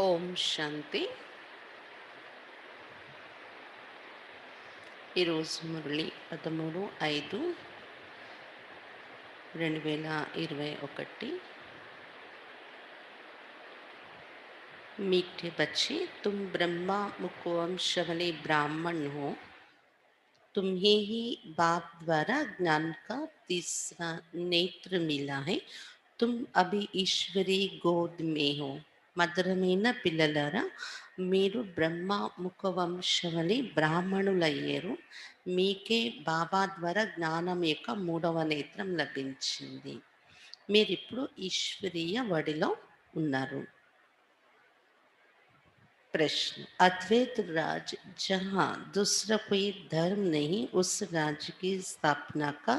ఓం శాంతి. ఈరోజు మురళి 13/5/2021. मीठे बच्चे, तुम ब्रह्मा मुखवंश वाले ब्राह्मण हो। तुम्हें ही बाप द्वारा ज्ञान का तीसरा नेत्र मिला है। तुम अभी ईश्वरी गोद में हो। మధురమైన పిల్లలారా, మీరు బ్రహ్మ ముఖవంశవలి బ్రాహ్మణులయ్యారు. మీకే బాబా ద్వారా జ్ఞానం యొక్క 3వ నేత్రం లభించింది. మీరిప్పుడు ఈశ్వరీయ వడిలో ఉన్నారు. प्रश्न, अद्वैत राज जहाँ दूसरा कोई धर्म नहीं, उस राज्य की स्थापना का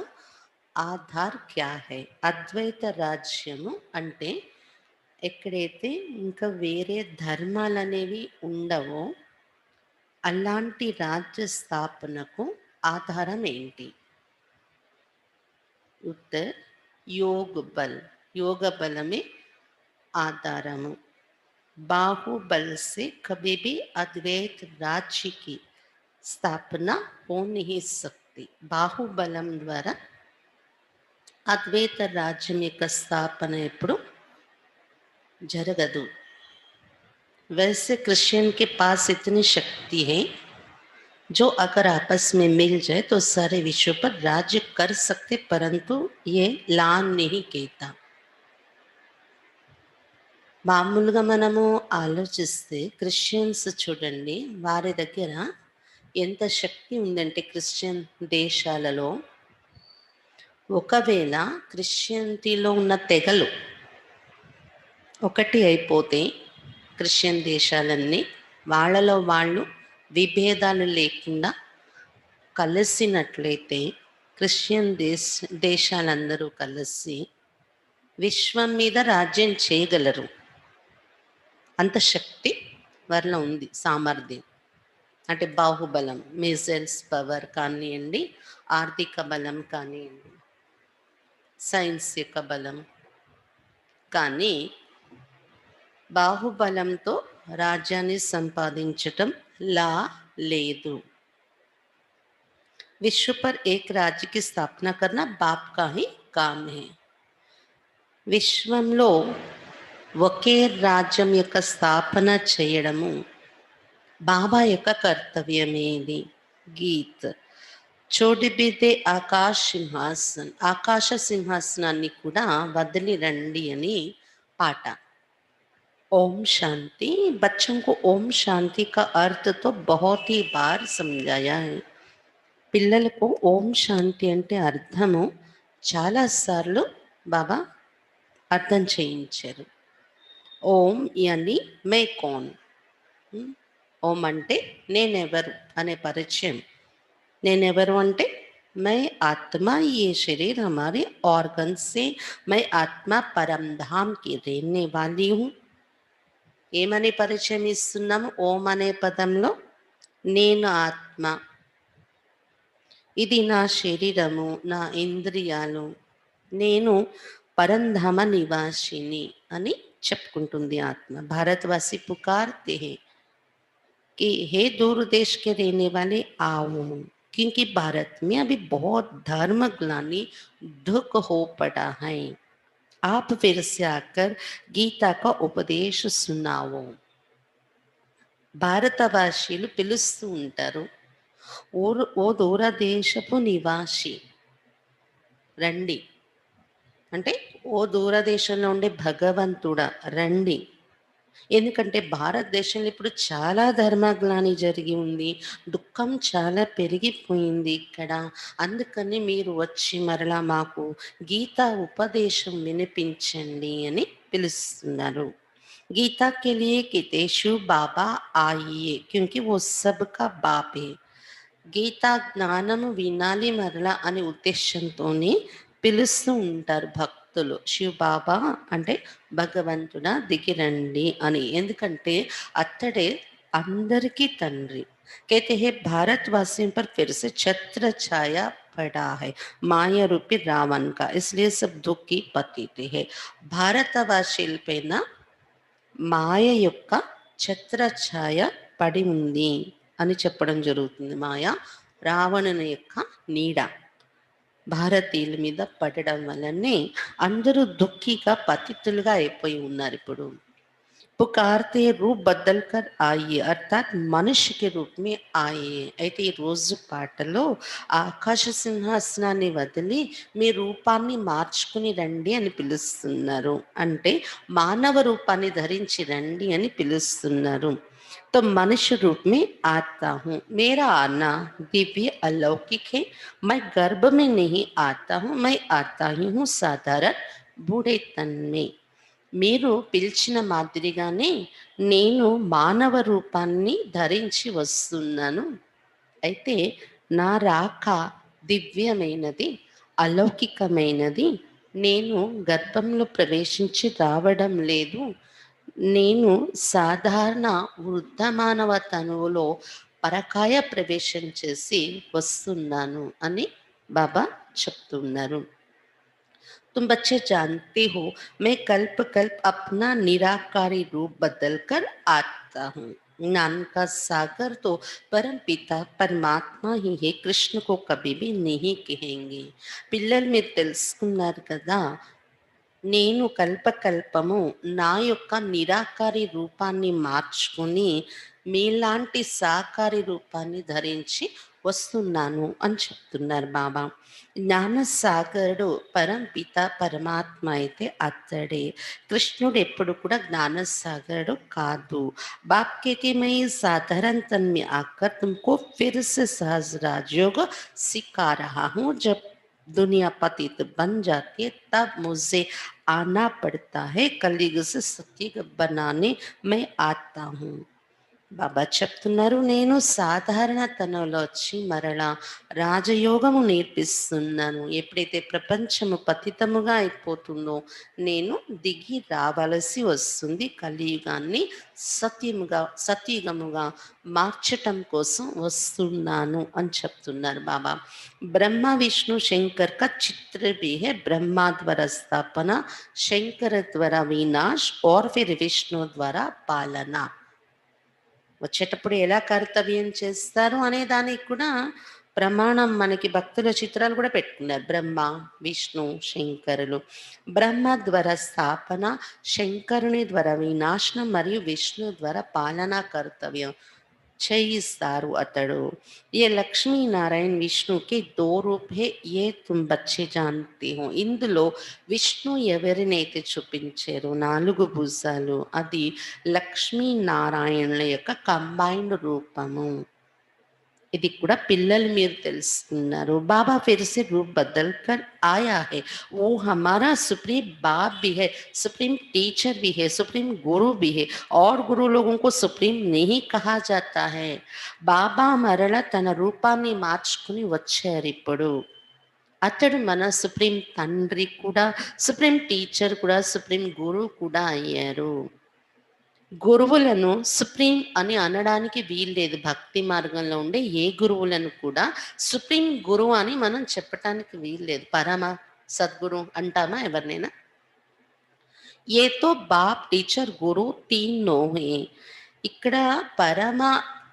ఆధార్ క్యా హై? అద్వైత రాజ్యము అంటే ఎక్కడైతే ఇంకా వేరే ధర్మాలు అనేవి ఉండవో అలాంటి రాజ్య స్థాపనకు ఆధారం ఏంటి? ఉత్తర్, యోగ బలమే ఆధారము. बाहुबल से कभी भी अद्वैत राज्य की स्थापना हो नहीं सकती. బాహుబలం ద్వారా అద్వైత రాజ్యం యొక్క స్థాపన ఎప్పుడు జరగదు. वैसे क्रिश्चियन के पास इतनी शक्ति है जो अगर आपस में मिल जाए तो सारे विश्व पर राज्य कर सकते, परंतु ये लान नहीं कहता. మామూలుగా మనము ఆలోచిస్తే క్రిస్టియన్స్ చూడండి, వారి దగ్గర ఎంత శక్తి ఉందంటే క్రిస్టియన్ దేశాలలో ఒకవేళ క్రిస్టియనిటీలో ఉన్న తెగలు ఒకటి అయిపోతే క్రిస్టియన్ దేశాలన్నీ వాళ్ళలో వాళ్ళు విభేదాలు లేకుండా కలిసినట్లయితే క్రిస్టియన్ దేశాలందరూ కలిసి విశ్వం మీద రాజ్యం చేయగలరు. అంత శక్తి వారిలో ఉంది, సామర్థ్యం. అంటే బాహుబలం, మిజైల్స్ పవర్ కానివ్వండి, ఆర్థిక బలం కానివ్వండి, సైన్స్ యొక్క బలం. కానీ బాహుబలంతో రాజ్యాన్ని సంపాదించటం లా లేదు. विश्व पर एक राज्य की स्थापना करना बाप का ही काम है. విశ్వంలో ఒకే రాజ్యం యొక్క స్థాపన చేయడము బాబా యొక్క కర్తవ్యమేది. గీత్, చోడిబిదే ఆకాశ సింహాసనాన్ని కూడా వదిలి రండి అని పాట. ओम शांति. बच्चों को ओम शांति का अर्थ तो बहुत ही बार समझाया है. పిల్లలకు ఓం శాంతి అంటే అర్థము చాలాసార్లు బాబా అర్థం చేయించారు. ఓం అని మే కౌన్. ఓం అంటే నేనెవరు అనే పరిచయం. నేనెవరు అంటే मैं आत्मा, ये शरीर हमारे ऑर्गन से, मैं आत्मा परम धाम की रहने वाली हूँ. ఏమని పరిచయం ఇస్తున్నాము ఓం అనే పదంలో? నేను ఆత్మ, ఇది నా శరీరము, నా ఇంద్రియాలు, నేను పరంధామ నివాసిని అని చెప్పుకుంటుంది ఆత్మ. భారతవాసి పుకార్తే హై कि हे दूर देश के रहने वाले आओ, क्योंकि भारत में अभी बहुत धर्म ग्लानि दुख हो पड़ा है. आप फिर से आकर गीता का उपदेश सुनाओ. భారతవాసీలు పిలుస్తూ ఉంటారు. ఓ దూరదేశపు నివాసి రండి అంటే, ఓ దూరదేశంలో ఉండే భగవంతుడా రండి. ఎందుకంటే భారతదేశంలో ఇప్పుడు చాలా ధర్మగ్లాని జరిగి ఉంది. దుఃఖం చాలా పెరిగిపోయింది ఇక్కడ. అందుకని మీరు వచ్చి మరలా మాకు గీతా ఉపదేశం వినిపించండి అని పిలుస్తున్నారు. गीता के लिए कहते शिव बाबा आइए, क्योंकि वो सबका बाप है. గీతా జ్ఞానము వినాలి మరలా అనే ఉద్దేశంతోనే పిలుస్తూ ఉంటారు భక్తులు. శివ బాబా అంటే భగవంతుడా దిగిరండి అని. ఎందుకంటే అతడే అందరికీ తండ్రి. कहते हैं भारतवासियों पर फिर से छत्र छाया पड़ा है माया रूपी रावण का, इसलिए सब दुख की पतित है. భారతవాసీలపైన మాయ యొక్క ఛత్రఛాయ పడి ఉంది అని చెప్పడం జరుగుతుంది. మాయ రావణుని యొక్క నీడ భారతీయుల మీద పడడం వల్లనే అందరూ దుఃఖిగా పతితులుగా అయిపోయి ఉన్నారు ఇప్పుడు. పుకార్తే రూప్ బద్దల్కర్ ఆయి, అర్థాత్ మనుష్య రూప్ మే ఆయి. అయితే ఈ రోజు పాటలో ఆకాశ సింహాసనాన్ని వదిలి మీ రూపాన్ని మార్చుకుని రండి అని పిలుస్తున్నారు. అంటే మానవ రూపాన్ని ధరించి రండి అని పిలుస్తున్నారు. तो मनुष्य रूप में आता हूँ, मेरा आना दिव्य अलौकिक है. मैं गर्भ में नहीं आता हूँ, मैं आता ही हूँ साधारण बूढ़े तन में. మీరు పిలిచిన మాదిరిగానే నేను మానవ రూపాన్ని ధరించి వస్తున్నాను. అయితే నా రాక దివ్యమైనది, అలౌకికమైనది. నేను గర్భంలో ప్రవేశించి రావడం లేదు. నేను సాధారణ వృద్ధ మానవ తనువులో పరకాయ ప్రవేశం చేసి వస్తున్నాను అని బాబా చెప్తున్నారు. तुम बच्चे जानते हो मैं कल्प कल्प अपना निराकारी रूप बदल कर आता हूँ. ज्ञान का सागर तो परम पिता परमात्मा ही है, कृष्ण को कभी भी नहीं कहेंगे. పిల్లలు మీరు తెలుసుకున్నారు కదా, నేను కల్పకల్పము నా యొక్క నిరాకారి రూపాన్ని మార్చుకుని మీలాంటి సాకారి రూపాన్ని ధరించి వస్తున్నాను అని చెప్తున్నారు బాబా. జ్ఞానసాగరుడు పరంపిత పరమాత్మ అయితే అతడే. కృష్ణుడు ఎప్పుడు కూడా జ్ఞానసాగరుడు కాదు. बाप कहते मैं साधारण तन में आकर तुमको फिर से सहज राजयोग सिखा रहा हूँ. जब दुनिया पतित बन जाती है तब मुझे आना पड़ता है. कलयुग से सतयुग बनाने मैं आता हूँ. బాబా చెప్తున్నారు, నేను సాధారణ తనంలో వచ్చి మరలా రాజయోగము నేర్పిస్తున్నాను. ఎప్పుడైతే ప్రపంచము పతితముగా అయిపోతుందో నేను దిగి రావలసి వస్తుంది. కలియుగాన్ని సత్యుగముగా మార్చటం కోసం వస్తున్నాను అని చెప్తున్నారు బాబా. బ్రహ్మ విష్ణు శంకర్ కా చిత్ర भी है. బ్రహ్మ ద్వారా స్థాపన, శంకర ద్వారా వినాశ్ और फिर విష్ణు ద్వారా పాలన. వచ్చేటప్పుడు ఎలా కర్తవ్యం చేస్తారు అనే దానికి కూడా ప్రమాణం మనకి భక్తుల చిత్రాలు కూడా పెట్టుకున్నారు. బ్రహ్మ విష్ణు శంకరులు. బ్రహ్మ ద్వారా స్థాపన, శంకరుని ద్వారా వినాశనం మరియు విష్ణు ద్వారా పాలనా కర్తవ్యం చేయిస్తారు అతడు. ఏ లక్ష్మీ నారాయణ విష్ణుకి దో రూప్ హే ఏ తుమ్ బచ్చే జానతే హో. ఇందులో విష్ణు ఎవరినైతే చూపించారో 4 భుజాలు, అది లక్ష్మీ నారాయణుల యొక్క కంబైన్డ్ రూపము. ఇది కూడా పిల్లలు మీరు తెలుసుకున్నారు. बाबा फिर से रूप बदल कर आया है, वो हमारा सुप्रीम बाप भी है, सुप्रीम टीचर भी है, सुप्रीम गुरु भी है. और गुरु लोगों को सुप्रीम नहीं कहा जाता है. బాబా మరల తన రూపాన్ని మార్చుకుని వచ్చారిప్పుడు. అతడు మన సుప్రీం తండ్రి కూడా, సుప్రీం టీచర్ కూడా, సుప్రీం గురువు కూడా అయ్యారు. గురువులను సుప్రీం అని అనడానికి వీల్లేదు. భక్తి మార్గంలో ఉండే ఏ గురువులను కూడా సుప్రీం గురువు అని మనం చెప్పటానికి వీల్లేదు. పరమ సద్గురు అంటామా ఎవరినైనా? ఏ తో బాప్ టీచర్ గురు తీనో హే. ఇక్కడ పరమ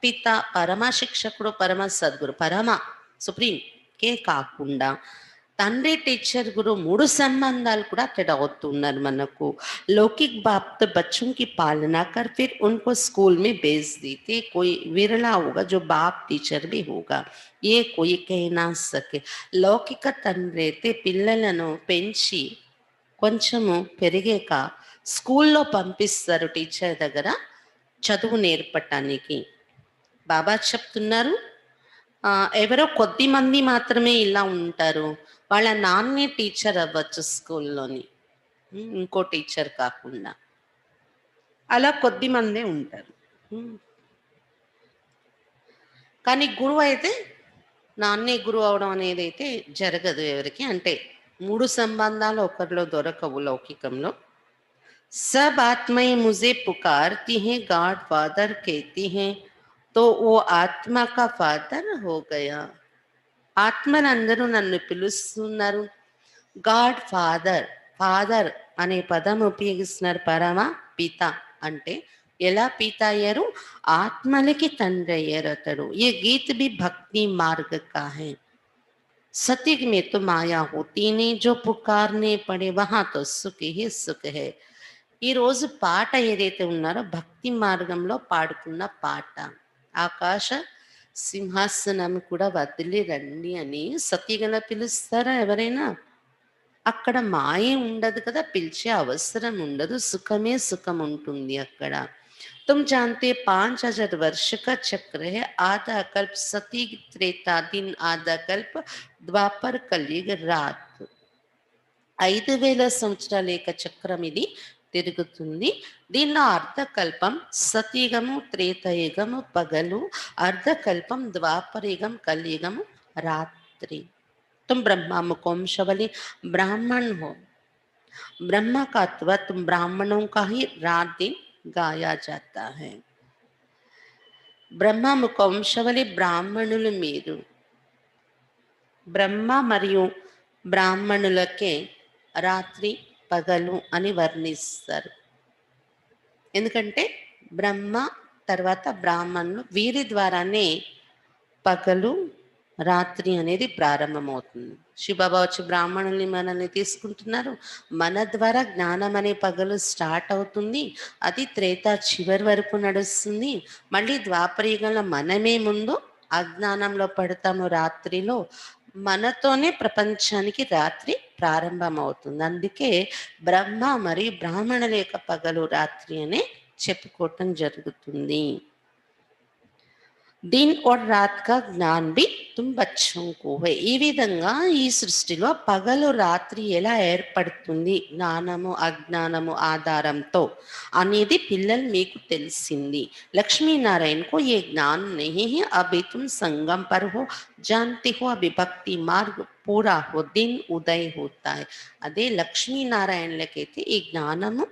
పిత, పరమ శిక్షకుడు, పరమ సద్గురు, పరమ సుప్రీం కే కాకుండా తండ్రి టీచర్ గురు మూడు సంబంధాలు కూడా అక్కడ అవుతున్నారు మనకు. लौकिक बाप तो बच्चों की पालना कर फिर उनको स्कूल में भेज देते. कोई विरला होगा जो बाप टीचर भी होगा, ये कोई कह ना सके. లౌకిక తండ్రి అయితే పిల్లలను పెంచి కొంచెము పెరిగాక స్కూల్లో పంపిస్తారు టీచర్ దగ్గర చదువు నేర్పటానికి. బాబా చెప్తున్నారు, ఎవరో కొద్ది మంది మాత్రమే ఇలా ఉంటారు. వాళ్ళ నాన్నే టీచర్ అవ్వచ్చు స్కూల్లోని, ఇంకో టీచర్ కాకుండా. అలా కొద్ది మందే ఉంటారు. కానీ గురువు అయితే నాన్నే గురువు అవడం అనేది అయితే జరగదు ఎవరికి. అంటే మూడు సంబంధాలు ఒకరిలో దొరకవు లౌకికంలో. सब आत्माएं मुझे पुकारती हैं, गॉड फादर कहती हैं, तो वो ఆత్మ का फादर हो गया. ఆత్మలందరూ నన్ను పిలుస్తున్నారు. గాడ్ ఫాదర్, ఫాదర్ అనే పదం ఉపయోగిస్తున్నారు. పరమ పిత అంటే ఎలా పిత అయ్యారు? ఆత్మలకి తండ్రి అయ్యారు అతడు. ये गीत भी भक्ति मार्ग का है. सत्य में तो माया होती नहीं, जो पुकारने पड़े वहां तो सुख ही सुख है. ఈ రోజు పాట ఏదైతే ఉన్నారో భక్తి మార్గంలో పాడుకున్న పాట, ఆకాశ సింహాసనం కూడా వదిలి రండి అని సతీగల పిలుస్తారా ఎవరైనా? అక్కడ మాయే ఉండదు కదా, పిలిచే అవసరం ఉండదు, సుఖమే సుఖం ఉంటుంది అక్కడ. तुम जानते 5000 वर्ष का चक्र है, आधा कल्प सती त्रेता दिन, आधा कल्प द्वापर कलयुग रात. 5000 సంవత్సరాల యొక్క చక్రం ఇది తిరుగుతుంది. దీనిలో అర్ధకల్పం సతయుగము, త్రేతయుగము పగలు, అర్ధకల్పం ద్వాపరయుగం, కలియుగము రాత్రి. तुम ब्रह्मा मुकोमशवली ब्राह्मण हो, ब्रह्मा का अथवा तुम ब्राह्मणों का ही रात दिन गाया जाता है. బ్రహ్మ ముఖవంశవలి బ్రాహ్మణులు మీరు. బ్రహ్మ మరియు బ్రాహ్మణులకే రాత్రి పగలు అని వర్ణిస్తారు. ఎందుకంటే బ్రహ్మ తర్వాత బ్రాహ్మణులు, వీరి ద్వారానే పగలు రాత్రి అనేది ప్రారంభమవుతుంది. శివబాబా వచ్చి బ్రాహ్మణుల్ని మనల్ని తీసుకుంటున్నారు. మన ద్వారా జ్ఞానం అనే పగలు స్టార్ట్ అవుతుంది. అది త్రేత చివరి వరకు నడుస్తుంది. మళ్ళీ ద్వాపరయుగంలో మనమే ముందు అజ్ఞానంలో పడతాము రాత్రిలో. మనతోనే ప్రపంచానికి రాత్రి ప్రారంభమవుతుంది. అందుకే బ్రహ్మ మరియు బ్రాహ్మణుల యొక్క పగలు రాత్రి అనే చెప్పుకోవటం జరుగుతుంది. दिन और रात का ज्ञान भी तुम बच्चों को है. ఈ విధంగా ఈ సృష్టిలో పగలు రాత్రి ఎలా ఏర్పడుతుంది జ్ఞానము అజ్ఞానము ఆధారంతో అనేది పిల్లలు మీకు తెలిసింది. లక్ష్మీనారాయణకు ये ज्ञान नहीं है, अभी तुम संगम पर हो, जानते हो अभी भक्ति मार्ग पूरा हो, दिन उदय होता है. అదే లక్ష్మీనారాయణలకైతే ఈ జ్ఞానము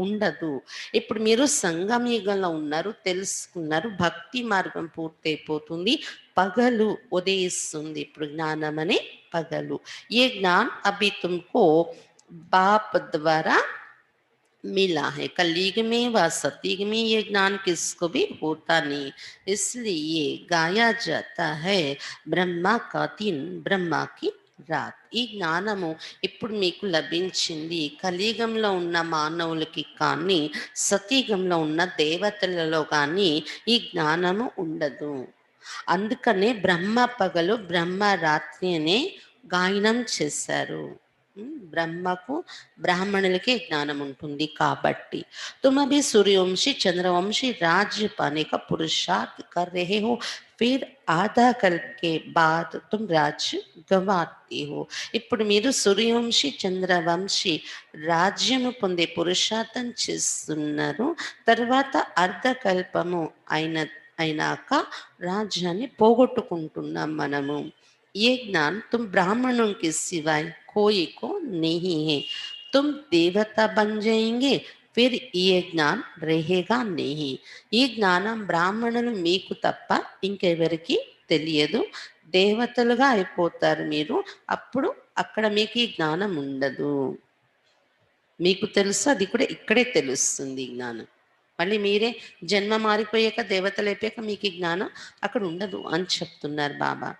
ఉండదు. ఇప్పుడు మీరు సంగమ యుగంలో ఉన్నారు, తెలుసుకున్నారు, భక్తి మార్గం పూర్తయిపోతుంది, పగలు ఉదయిస్తుంది. ఇప్పుడు జ్ఞానం అనే పగలు. ఏ జ్ఞాన్ అభి తుమ్కో బాప్ ద్వారా मिला है, कलयुग में व सतयुग में ये ज्ञान किसको भी होता नहीं, इसलिए गाया जाता है ब्रह्मा का दिन ब्रह्मा की రాత్. ఈ జ్ఞానము ఇప్పుడు మీకు లభించింది. కలియుగంలో ఉన్న మానవులకి కానీ సతయుగంలో ఉన్న దేవతలలో కానీ ఈ జ్ఞానము ఉండదు. అందుకనే బ్రహ్మ పగలు బ్రహ్మ రాత్రి అనే గాయనం చేశారు. బ్రహ్మకు బ్రాహ్మణులకే జ్ఞానం ఉంటుంది కాబట్టి. तुम अभी सूर्यवंशी चंद्रवंशी राज्य पाने का पुरुषार्थ कर रहे हो, फिर आधा कल के बाद तुम राज्य गंवाते हो. ఇప్పుడు మీరు సూర్యవంశి చంద్రవంశి రాజ్యము పొందే పురుషార్థం చేస్తున్నారు. తర్వాత అర్ధకల్పము అయినాక రాజ్యాన్ని పోగొట్టుకుంటున్నాం మనము. ये ज्ञान तुम ब्राह्मणों के सिवाय कोई को नहीं है. तुम देवता बन जाएंगे, फिर ये జ్ఞానం रहेगा नहीं. ఈ జ్ఞానం బ్రాహ్మణులు మీకు తప్ప ఇంకెవరికి తెలియదు. దేవతలుగా అయిపోతారు మీరు. అప్పుడు అక్కడ మీకు ఈ జ్ఞానం ఉండదు. మీకు తెలుసు, అది కూడా ఇక్కడే తెలుస్తుంది ఈ జ్ఞానం. మళ్ళీ మీరే జన్మ మారిపోయాక దేవతలు అయిపోయాక మీకు ఈ జ్ఞానం అక్కడ ఉండదు అని చెప్తున్నారు బాబా.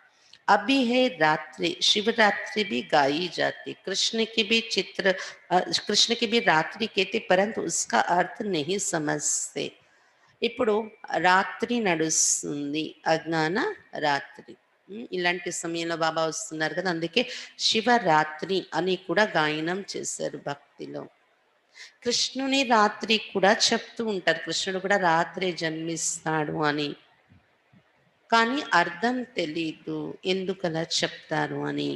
अभी है रात्रि, शिवरात्रि भी गाई जाती, कृष्ण की भी कृष्ण की भी रात्रि कहते, परंतु उसका अर्थ नहीं समझते. ఇప్పుడు రాత్రి నడుస్తుంది, అజ్ఞాన రాత్రి. ఇలాంటి సమయంలో బాబా వస్తున్నారు కదా, అందుకే శివరాత్రి అని కూడా గాయనం చేశారు భక్తిలో. కృష్ణుని రాత్రి కూడా చెప్తూ ఉంటారు, కృష్ణుడు కూడా రాత్రి జన్మిస్తాడు అని. కానీ అర్థం తెలీదు ఎందుకలా చెప్తారు అని.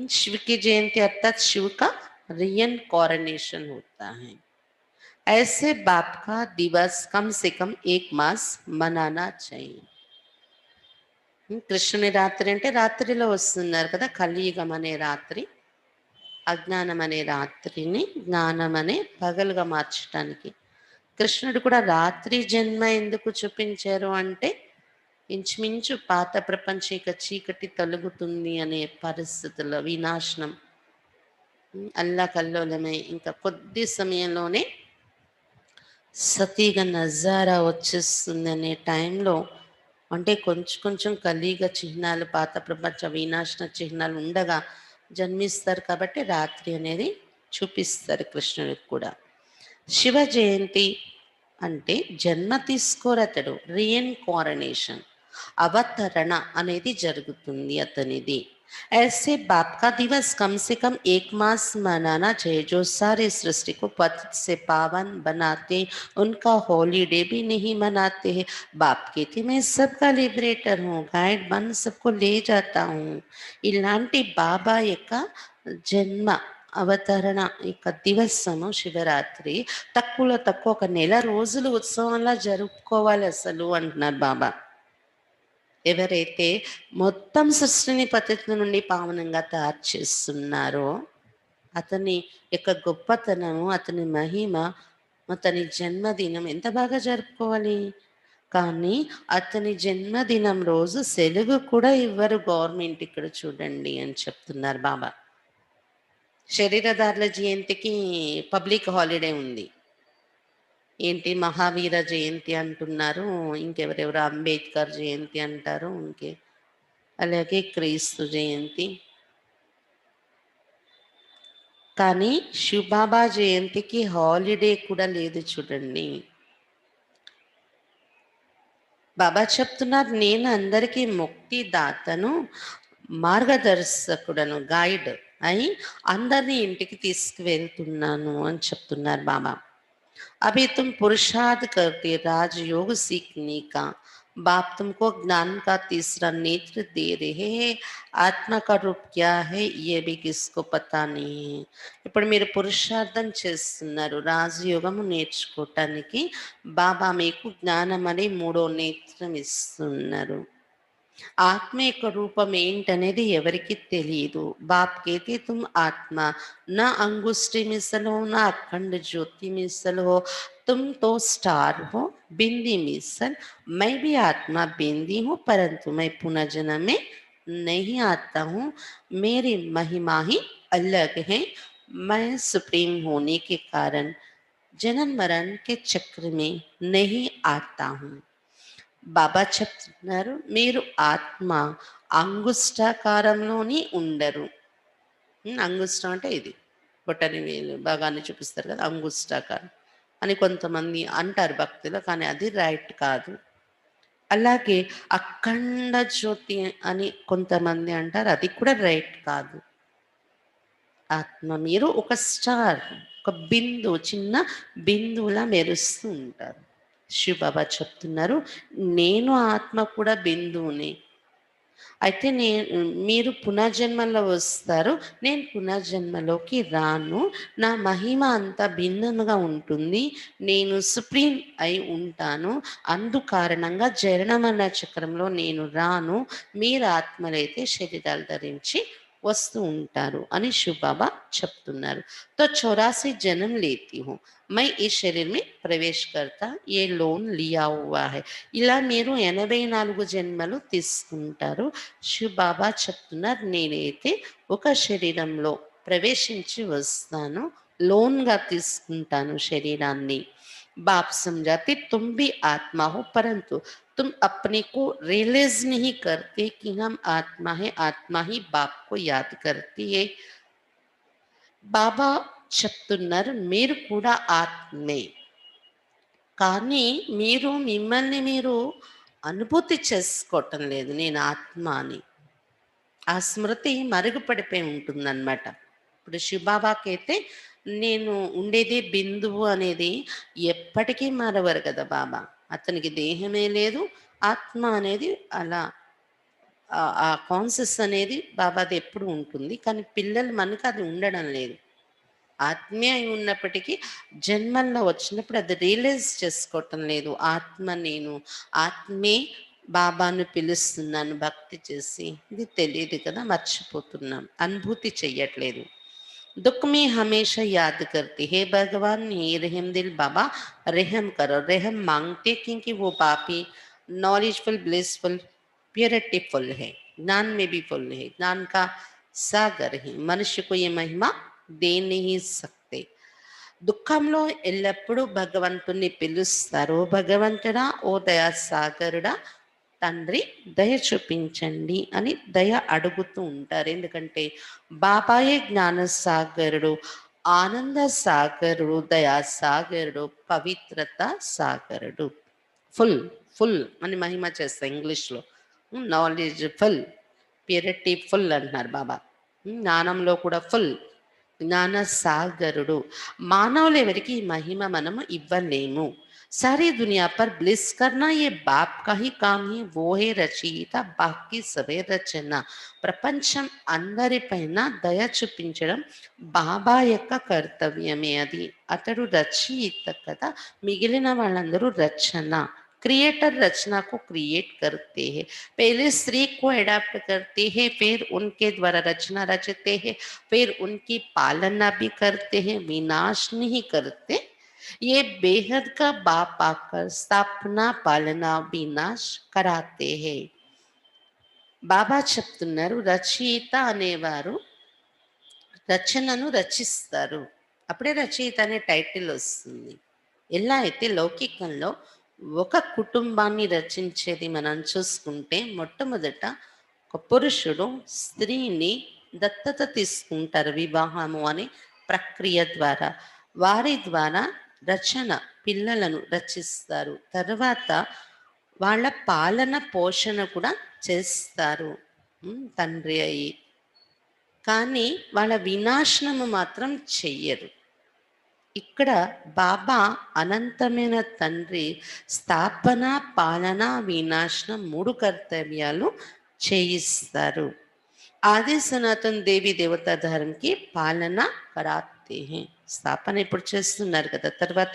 शिव की जयंती अर्थात शिव का रियनकॉर्नेशन होता है. ऐसे बाप का दिवस कम से कम 1 मास मनाना चाहिए. కృష్ణుని రాత్రి అంటే రాత్రిలో వస్తున్నారు కదా, కలియుగం అనే రాత్రి, అజ్ఞానం అనే రాత్రిని జ్ఞానం అనే పగలుగా మార్చడానికి. కృష్ణుడు కూడా రాత్రి జన్మ ఎందుకు చూపించారు అంటే, ఇంచుమించు పాత ప్రపంచం ఇక చీకటి తొలగుతుంది అనే పరిస్థితుల్లో వినాశనం, అల్లాకల్లోలమై ఇంకా కొద్ది సమయంలోనే సతీగా నజారా వచ్చేస్తుంది అనే టైంలో, అంటే కొంచెం కొంచెం కలియుగ చిహ్నాలు, పాత ప్రపంచ వినాశన చిహ్నాలు ఉండగా జన్మిస్తారు కాబట్టి రాత్రి అనేది చూపిస్తారు కృష్ణుడికి కూడా. శివ జయంతి అంటే జన్మ తీసుకోరు అతడు, రీఎన్కార్నేషన్, అవతరణ అనేది జరుగుతుంది అతనిది. ऐसे बाप का दिवस कम से कम 1 मास मनाना चाहिए. जो सारे सृष्टि को पतित से पावन बनाते, उनका हॉलीडे भी नहीं मनाते हैं. बाप कहते मैं सबका लिबरेटर हूँ, गाइड बन सबको ले जाता हूँ. ఇలాంటి బాబా యొక్క జన్మ అవతరణ యొక్క దివసము శివరాత్రి తక్కువలో తక్కువ 1 నెల రోజులు ఉత్సవంలా జరుపుకోవాలి అసలు అంటున్నారు బాబా. ఎవరైతే మొత్తం సృష్టిని పతితుల నుండి పావనంగా తయారు చేస్తున్నారో అతని యొక్క గొప్పతనము, అతని మహిమ, అతని జన్మదినం ఎంత బాగా జరుపుకోవాలి. కానీ అతని జన్మదినం రోజు సెలవు కూడా ఇవ్వరు గవర్నమెంట్, ఇక్కడ చూడండి అని చెప్తున్నారు బాబా. శరీరధారుల జయంతికి పబ్లిక్ హాలిడే ఉంది. ఏంటి మహావీర జయంతి అంటున్నారు, ఇంకెవరెవరు అంబేద్కర్ జయంతి అంటారు, అలాగే క్రీస్తు జయంతి. కానీ శివబాబా జయంతికి హాలిడే కూడా లేదు చూడండి. బాబా చెప్తున్నారు, నేను అందరికీ ముక్తి దాతను, మార్గదర్శకుడను, గైడ్ అయి అందరినీ ఇంటికి తీసుకువెళ్తున్నాను అని చెప్తున్నారు బాబా. अभी तुम पुरुषार्थ करते राजयोग सीखने का, बाप तुमको ज्ञान का तीसरा नेत्र दे रहे हैं. आत्मा का रूप क्या है ये भी किसको पता नहीं है. ఇప్పుడు మీరు పురుషార్థం చేస్తున్నారు, రాజయోగము నేర్చుకోవటానికి బాబా మీకు జ్ఞానం అనే 3వ నేత్రం ఇస్తున్నారు. ఆత్మ యొక్క రూపం ఏంటనేది ఎవరికి తెలియదు. బాప్ కేతే తుమ్ ఆత్మ, నా అంగుష్టి మిసల్ హో, నా అఖంड ज्योति मिसल हो, तुम तो स्टार हो, बिंदी मिसल. मैं भी आत्मा बिंदी हूँ, परंतु मैं पुनर्जन्म में नहीं आता हूँ. मेरी महिमा ही अलग है. मैं सुप्रीम होने के कारण जन्म मरण के चक्र में नहीं आता हूँ. బాబా చెప్తున్నారు, మీరు ఆత్మ అంగుష్టాకారంలోని ఉండరు. అంగుష్టం అంటే ఇది బొటని వేలు భాగాన్ని చూపిస్తారు కదా, అంగుష్టాకారం అని కొంతమంది అంటారు భక్తులు, కానీ అది రైట్ కాదు. అలాగే అఖండ జ్యోతి అని కొంతమంది అంటారు, అది కూడా రైట్ కాదు. ఆత్మ మీరు ఒక స్టార్, ఒక బిందువు, చిన్న బిందువులా మెరుస్తూ ఉంటారు. శివబాబా చెప్తున్నారు, నేను ఆత్మ కూడా బిందువుని. అయితే మీరు పునర్జన్మలో వస్తారు, నేను పునర్జన్మలోకి రాను. నా మహిమ అంతా భిన్నంగా ఉంటుంది. నేను సుప్రీం అయి ఉంటాను. అందు కారణంగా జననమరణ చక్రంలో నేను రాను. మీరు ఆత్మలైతే శరీరాలు ధరించి వస్తూ ఉంటారు అని शिव बाबा చెప్తున్నారు. तो 84 जन्म लेती हूँ, मैं इस शरीर में प्रवेश करता, ये लोन लिया हुआ है. ఇలా మీరు 84 జన్మలు తీసుకుంటారు. శివ్ బాబా చెప్తున్నారు, నేనైతే ఒక శరీరంలో ప్రవేశించి వస్తాను, లోన్గా తీసుకుంటాను శరీరాన్ని. बाप समझाते तुम भी आत्मा हो, परंतु तुम अपने को रियलाइज नहीं करते कि हम आत्मा है, आत्मा ही बाप को याद करती है. బాబా చెప్తున్నారు, మీరు కూడా ఆత్మే, కానీ మీరు మిమ్మల్ని మీరు అనుభూతి చేసుకోవటం లేదు నేను ఆత్మ అని. ఆ స్మృతి మరుగుపడిపోయి ఉంటుందన్నమాట. ఇప్పుడు శివబాబాకైతే నేను ఉండేది బిందువు అనేది ఎప్పటికీ మారవరు కదా బాబా. అతనికి దేహమే లేదు, ఆత్మ అనేది అలా ఆ కాన్షియస్ అనేది బాబాది ఎప్పుడు ఉంటుంది. కానీ పిల్లలు మనకు అది ఉండడం లేదు. ఆత్మే అయి ఉన్నప్పటికీ జన్మల్లో వచ్చినప్పుడు అది రియలైజ్ చేసుకోవటం లేదు. ఆత్మ నేను, ఆత్మే బాబాను పిలుస్తున్నాను భక్తి చేసి. ఇది తెలియదు కదా, మర్చిపోతున్నాం, అనుభూతి చెయ్యట్లేదు. दुख में हमेशा याद करती हे भगवान, हे रहम दिल बाबा, रहम करो. रहम मांगते क्योंकि वो पापी नॉलेजफुल ब्लिसफुल प्योरिटीफुल है, ज्ञान में भी फुल है, ज्ञान का सागर है. मनुष्य को ये महिमा दे नहीं सकते. దుఃఖంలో ఎల్లప్పుడూ భగవంతుణ్ణి పిలుస్తారు, భగవంతుడా, ఓ దయా సాగరుడా, తండ్రి దయ చూపించండి అని దయ అడుగుతూ ఉంటారు. ఎందుకంటే బాబాయే జ్ఞాన సాగరుడు, ఆనంద సాగరుడు, దయా సాగరుడు, పవిత్రత సాగరుడు. ఫుల్ ఫుల్ అని మహిమ చేస్తా ఇంగ్లీష్లో. నాలెడ్జ్ ఫుల్, ప్యూరిటీ ఫుల్ అంటున్నారు బాబా. జ్ఞానంలో కూడా ఫుల్, జ్ఞాన సాగరుడు. మానవులు ఎవరికి ఈ మహిమ మనము ఇవ్వలేము. सारी दुनिया पर ब्लिस करना ये बाप का ही काम है, वो है రచయిత, బాకీ సవే రచన. ప్రపంచం అందరిపైన దయ చూపించడం బాబా యొక్క కర్తవ్యమే. అది అతడు రచయిత కదా, మిగిలిన వాళ్ళందరూ రచన. क्रिएटर रचना को क्रिएट करते हैं, पहले स्त्री को अडॉप्ट करते हैं, फिर उनके द्वारा रचना रचते हैं, फिर उनकी पालना भी करते हैं, विनाश नहीं करते. ये बेहद का बाप आकर स्थापना पालना विनाश कराते हैं. బాబా చెప్తున్నారు, రచయిత అనేవారు రచనను రచిస్తారు, అప్పుడే రచయిత అనే టైటిల్ వస్తుంది. ఎలా అయితే లౌకికంలో ఒక కుటుంబాన్ని రచించేది మనం చూసుకుంటే, మొట్టమొదట ఒక పురుషుడు స్త్రీని దత్తత తీసుకుంటారు వివాహము అనే ప్రక్రియ ద్వారా. వారి ద్వారా రచన, పిల్లలను రచిస్తారు. తర్వాత వాళ్ళ పాలన పోషణ కూడా చేస్తారు తండ్రి అయి. కానీ వాళ్ళ వినాశనము మాత్రం చెయ్యరు. ఇక్కడ బాబా అనంతమైన తండ్రి స్థాపన, పాలన, వినాశనం 3 కర్తవ్యాలు చేయిస్తారు. ఆది సనాతన్ దేవి దేవతా ధర్మకి పాలన కరాతే హే. స్థాపన ఇప్పుడు చేస్తున్నారు కదా, తర్వాత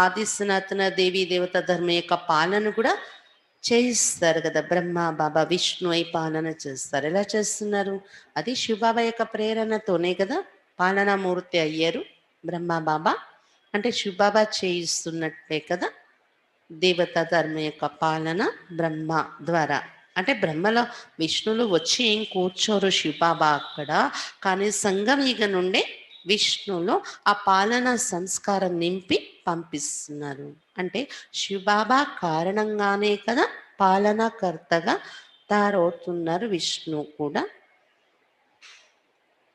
ఆది సనాతన దేవి దేవతా ధర్మం యొక్క పాలన కూడా చేయిస్తారు కదా. బ్రహ్మ బాబా విష్ణు అయి పాలన చేస్తారు. ఎలా చేస్తున్నారు? అది శివబాబా యొక్క ప్రేరణతోనే కదా పాలనామూర్తి అయ్యారు బ్రహ్మ బాబా. అంటే శివబాబా చేయిస్తున్నట్టే కదా దేవతా ధర్మ యొక్క పాలన బ్రహ్మ ద్వారా. అంటే బ్రహ్మలో విష్ణులు వచ్చి ఏం కూర్చోరు శివబాబా అక్కడ, కానీ సంగమయుగ నుండే విష్ణులో ఆ పాలనా సంస్కారం నింపి పంపిస్తున్నారు. అంటే శివబాబా కారణంగానే కదా పాలనాకర్తగా తయారవుతున్నారు విష్ణు కూడా.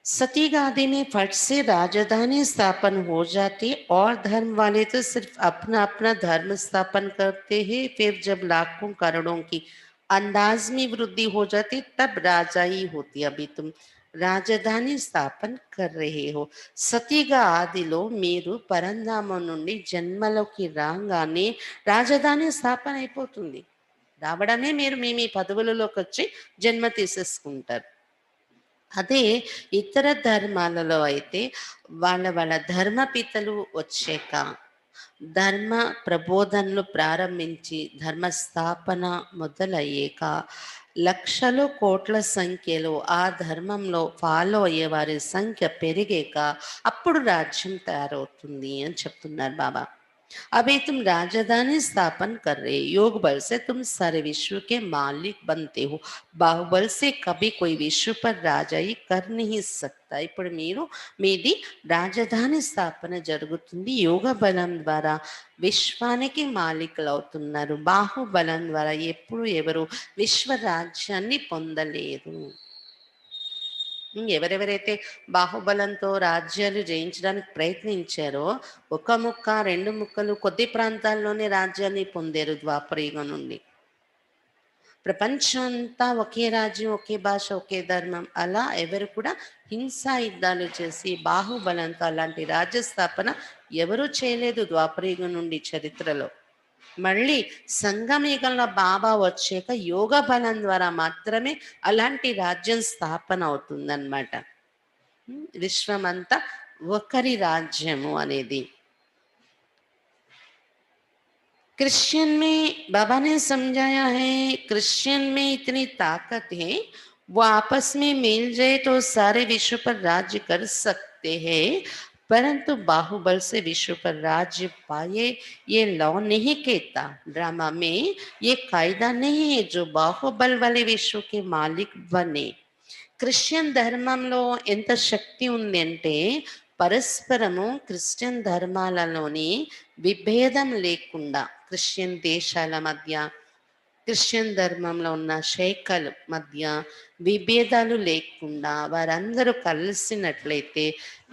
सती गादी में फट से राजधानी स्थापन हो जाती, और धर्म वाले तो सिर्फ अपना अपना धर्म स्थापन करते हैं. फिर जब लाखों करोड़ों की अंदाज में वृद्धि हो जाती, तब राजा ही होती. अभी तुम రాజధాని స్థాపన కర్ రహే హో. సతీగా ఆదిలో మీరు పరంధామం నుండి జన్మలోకి రాగానే రాజధాని స్థాపన అయిపోతుంది. రావడమే మీరు మీ మీ పదవులలోకి వచ్చి జన్మ తీసేసుకుంటారు. అదే ఇతర ధర్మాలలో అయితే వాళ్ళ వాళ్ళ ధర్మపితలు వచ్చాక ధర్మ ప్రబోధనలు ప్రారంభించి ధర్మస్థాపన మొదలయ్యాక లక్షలు కోట్ల సంఖ్యలో ఆ ధర్మంలో ఫాలో అయ్యే వారి సంఖ్య పెరిగాక అప్పుడు రాజ్యం తయారవుతుంది అని చెప్తున్నారు బాబా. अभी तुम राजधानी स्थापन कर रहे, योग बल से तुम सारे विश्व के मालिक बनते हो. बाहुबल से कभी कोई विश्व पर राजाई कर नहीं सकता. ఇప్పుడు మీరు మీది రాజధాని స్థాపన జరుగుతుంది. యోగ బలం ద్వారా విశ్వానికి మాలికలు అవుతున్నారు. బాహుబలం ద్వారా ఎప్పుడు ఎవరు విశ్వ రాజ్యాన్ని పొందలేరు. ఎవరెవరైతే బాహుబలంతో రాజ్యాలు జయించడానికి ప్రయత్నించారో ఒక ముక్క రెండు ముక్కలు కొద్ది ప్రాంతాల్లోనే రాజ్యాన్ని పొందారు ద్వాపరయుగం నుండి. ప్రపంచం అంతా ఒకే రాజ్యం, ఒకే భాష, ఒకే ధర్మం అలా ఎవరు కూడా హింసా యుద్ధాలు చేసి బాహుబలంతో అలాంటి రాజ్య స్థాపన ఎవరూ చేయలేదు ద్వాపరయుగం నుండి చరిత్రలో. మళ్ళీ సంగమయుగంలో బాబా వచ్చాక యోగ బలం ద్వారా మాత్రమే అలాంటి రాజ్యం స్థాపన అవుతుందన్నమాట. విశ్వమంతా ఒకరి రాజ్యము అనేది. क्रिश्चियन में बाबा ने समझाया है, क्रिश्चियन में इतनी ताकत है वो आपस में मिल जाए तो सारे विश्व पर राज्य कर सकते हैं, परंतु बाहुबल से विश्व पर राज्य पाए ये लॉ नहीं कहता. ड्रामा में ये कायदा नहीं है जो बाहुबल वाले विश्व के मालिक बने. క్రిస్టియన్ ధర్మంలో ఎంత శక్తి ఉంది అంటే పరస్పరము క్రిస్టియన్ ధర్మాలలోని విభేదం లేకుండా క్రిస్టియన్ దేశాల మధ్య క్రిస్టియన్ ధర్మంలో ఉన్న శైఖల మధ్య విభేదాలు లేకుండా వారందరూ కలిసినట్లయితే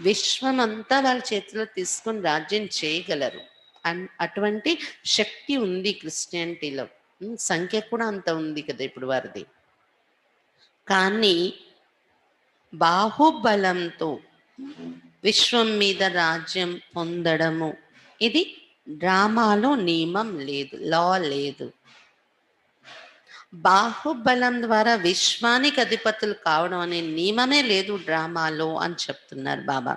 విశ్వమంతా వాళ్ళ చేతిలో తీసుకొని రాజ్యం చేయగలరు. అటువంటి శక్తి ఉంది క్రిస్టియానిటీలో. సంఖ్య కూడా అంత ఉంది కదా ఇప్పుడు వారిది. కానీ బాహుబలంతో విశ్వం మీద రాజ్యం పొందడము ఇది డ్రామాలో నియమం లేదు, లా లేదు. బాహుబలం ద్వారా విశ్వానికి అధిపతులు కావడం అనే నియమమే లేదు డ్రామాలో అని చెప్తున్నారు బాబా.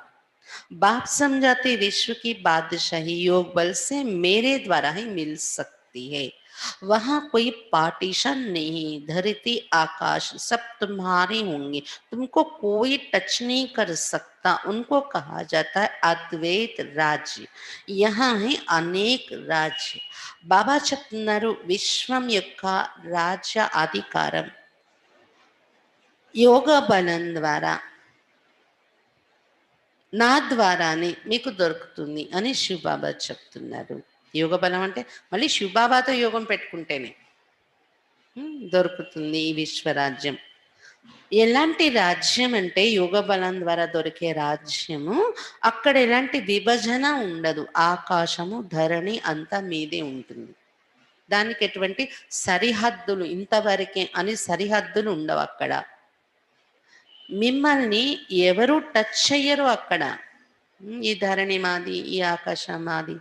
बाप समझाते विश्व की बादशाही योग बल से मेरे द्वारा ही मिल सकती है. वहां कोई पार्टीशन नहीं, धरती आकाश सब तुम्हारे होंगे, तुमको कोई टच नहीं कर सकता. उनको कहा जाता है अद्वैत राज्य. यहाँ है अनेक राज्य. బాబా చెప్తున్నారు విశ్వం యొక్క రాజ్య అధికారం యోగ బలం ద్వారా నా ద్వారానే మీకు దొరుకుతుంది అని శివబాబా చెప్తున్నారు. యోగ బలం అంటే మళ్ళీ శివబాబాతో యోగం పెట్టుకుంటేనే దొరుకుతుంది ఈ విశ్వరాజ్యం. ఎలాంటి రాజ్యం అంటే యోగ బలం ద్వారా దొరికే రాజ్యము. అక్కడ ఎలాంటి విభజన ఉండదు. ఆకాశము ధరణి అంతా మీదే ఉంటుంది. దానికి ఎటువంటి సరిహద్దులు ఇంతవరకే అని సరిహద్దులు ఉండవు అక్కడ. మిమ్మల్ని ఎవరు టచ్ చెయ్యరు అక్కడ. ఈ ధరణి మాది, ఈ ఆకాశం మాది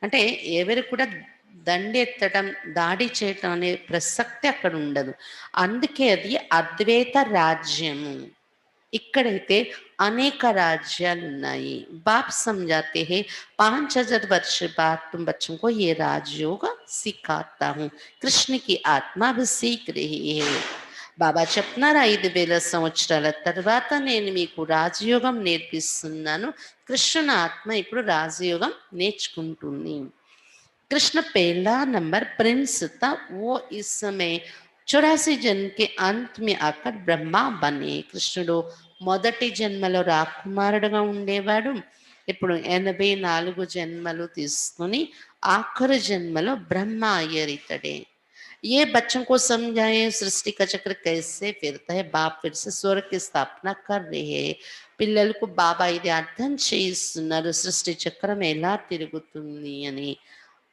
అంటే ఎవరు కూడా దండెత్తడం దాడి చేయటం అనే ప్రసక్తి అక్కడ ఉండదు. అందుకే అది అద్వైత రాజ్యము. ఇక్కడైతే అనేక రాజ్యాలు ఉన్నాయి. బాప్ समझाते हैं 5000 वर्ष बाद तुम बच्चों को ये राजयोग सिखाता हूँ. कृष्ण की आत्मा भी सीख रही है. బాబా చెప్తున్నారు 5000 సంవత్సరాల తర్వాత నేను మీకు రాజయోగం నేర్పిస్తున్నాను. కృష్ణ ఆత్మ ఇప్పుడు రాజయోగం నేర్చుకుంటుంది. कृष्ण पहला नंबर प्रिंस था, वो इस समय 84 जन्म के अंत में आकर ब्रह्मा बने. కృష్ణుడు మొదటి జన్మలో రాకుమారుడుగా ఉండేవాడు. ఇప్పుడు 84 జన్మలు తీసుకుని ఆఖరి జన్మలో బ్రహ్మ అయ్యారు ఇతడే. ये बच्चों को समझाए सृष्टि का चक्र कैसे फिरता है. बाप फिर से स्वर्ग की स्थापना कर रहे हैं. పిల్లలకు బాబా ఇది అర్థం చేయిస్తున్నారు సృష్టి చక్రం ఎలా తిరుగుతుంది అని.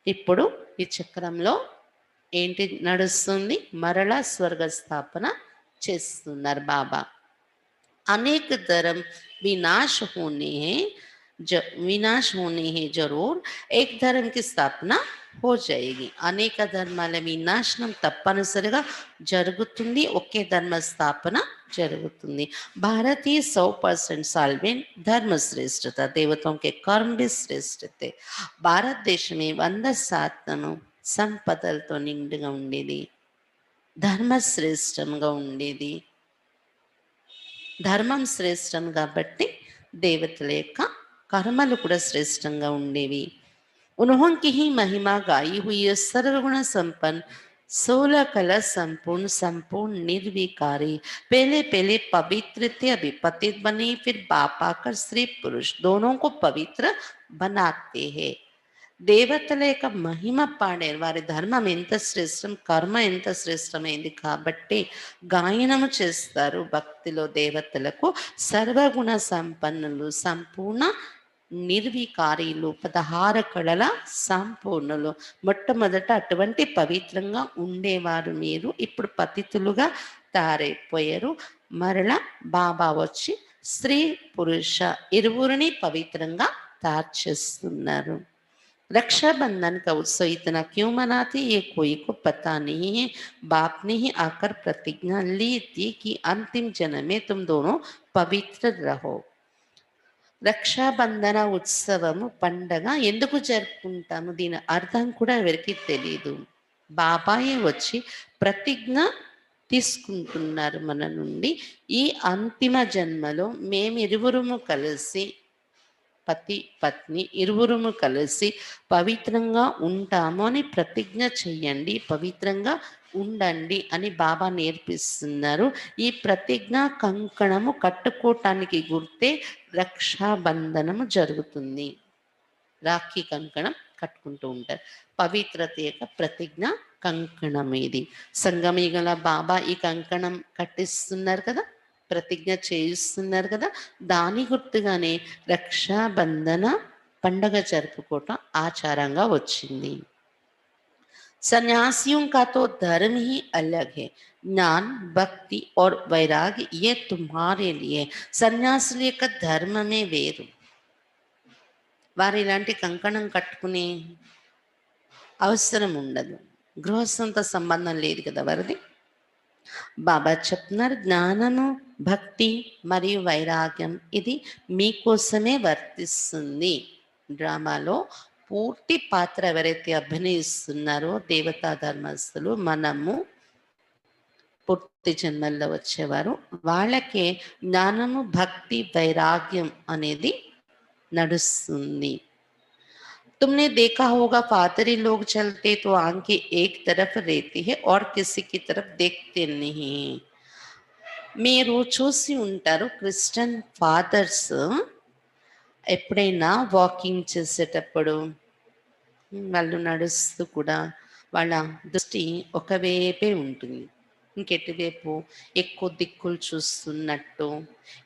ఇప్పుడు ఈ చక్రంలో ఏంటి నడుస్తుంది, మరలా స్వర్గ స్థాపన చేస్తున్నారు బాబా. अनेक धर्म विनाश होने हैं, विनाश होने हैं जरूर, एक धर्म की स्थापన हो जाएगी. అనేక ధర్మాల వినాశనం తప్పనిసరిగా జరుగుతుంది, ఒకే ధర్మ స్థాపన जరుగుతుంది. भारतीय 100% साल्वेंट धर्म श्रेष्ठता, देवताओं के कर्म भी श्रेष्ठ थे. భారతదేశమే 100% సంపదలతో నిండుగా ఉండేది, ధర్మ శ్రేష్టంగా ఉండేది. ధర్మం శ్రేష్టం కాబట్టి దేవతల యొక్క కర్మలు కూడా శ్రేష్టంగా ఉండేవి. उन्होंने ही महिमा गाई हुई है, सर्वगुण संपन्न, 16 कला संपूर्ण, संपूर्ण निर्विकारी. पहले पहले पवित्र थे, अभी पतित बने, फिर बाप आकर स्त्री पुरुष दोनों को पवित्र बनाते हैं. దేవతల యొక్క మహిమ పాడే వారి ధర్మం ఎంత శ్రేష్టం, కర్మ ఎంత శ్రేష్టమైంది కాబట్టి గాయనము చేస్తారు భక్తిలో దేవతలకు. సర్వగుణ సంపన్నులు, సంపూర్ణ నిర్వికారీలు, 16 కళల సంపూర్ణులు. మొట్టమొదట అటువంటి పవిత్రంగా ఉండేవారు మీరు, ఇప్పుడు పతితులుగా తయారైపోయారు. మరలా బాబా వచ్చి స్త్రీ పురుష ఇరువురిని పవిత్రంగా తయారు చేస్తున్నారు. रक्षाबंधन का उत्सव इतना क्यों मनाते ये कोई को पता नहीं है. बाप ने ही आकर प्रतिज्ञा ली थी कि अंतिम जन्म में तुम दोनों पवित्र रहो. రక్షాబంధన ఉత్సవము పండగ ఎందుకు జరుపుకుంటాము, దీని అర్థం కూడా ఎవరికి తెలియదు. బాబాయే వచ్చి ప్రతిజ్ఞ తీసుకుంటున్నారు మన నుండి, ఈ అంతిమ జన్మలో మేమిరువురుము కలిసి, పతి పత్ని ఇరువురుము కలిసి పవిత్రంగా ఉంటాము అని ప్రతిజ్ఞ చెయ్యండి, పవిత్రంగా ఉండండి అని బాబా నేర్పిస్తున్నారు. ఈ ప్రతిజ్ఞ కంకణము కట్టుకోవటానికి గుర్తే రక్షాబంధనము జరుగుతుంది. రాఖీ కంకణం కట్టుకుంటూ ఉంటారు. పవిత్రత యొక్క ప్రతిజ్ఞ కంకణం ఇది. సంగమీగల బాబా ఈ కంకణం కట్టిస్తున్నారు కదా, ప్రతిజ్ఞ చేయిస్తున్నారు కదా, దాని గుర్తుగానే రక్షాబంధన పండగ జరుపుకోవటం ఆచారంగా వచ్చింది. सन्यासियों का तो धर्म ही अलग है, ज्ञान भक्ति और वैराग्य ये तुम्हारे लिए. సన్యాసుల యొక్క ధర్మమే వేరు. వారు ఇలాంటి కంకణం కట్టుకునే అవసరం ఉండదు, గృహస్థంతో సంబంధం లేదు కదా వారిది. బాబా చెప్తున్నారు జ్ఞానము భక్తి మరియు వైరాగ్యం ఇది మీకోసమే వర్తిస్తుంది. డ్రామాలో పూర్తి పాత్ర ఎవరైతే అభినయిస్తున్నారో దేవతా ధర్మస్థులు, మనము పూర్తి జన్మల్లో వచ్చేవారు, వాళ్ళకే జ్ఞానము భక్తి వైరాగ్యం అనేది నడుస్తుంది. तुमने देखा होगा फादरी लोग चलते तो आंखें एक तरफ रहती है और किसी की तरफ देखते नहीं. మీరు చూసి ఉంటారు క్రిస్టియన్ ఫాదర్స్ ఎప్పుడైనా వాకింగ్ చేసేటప్పుడు వాళ్ళు నడుస్తూ కూడా వాళ్ళ దృష్టి ఒకవైపే ఉంటుంది, ఇంకెటువైపు ఎక్కువ దిక్కులు చూస్తున్నట్టు,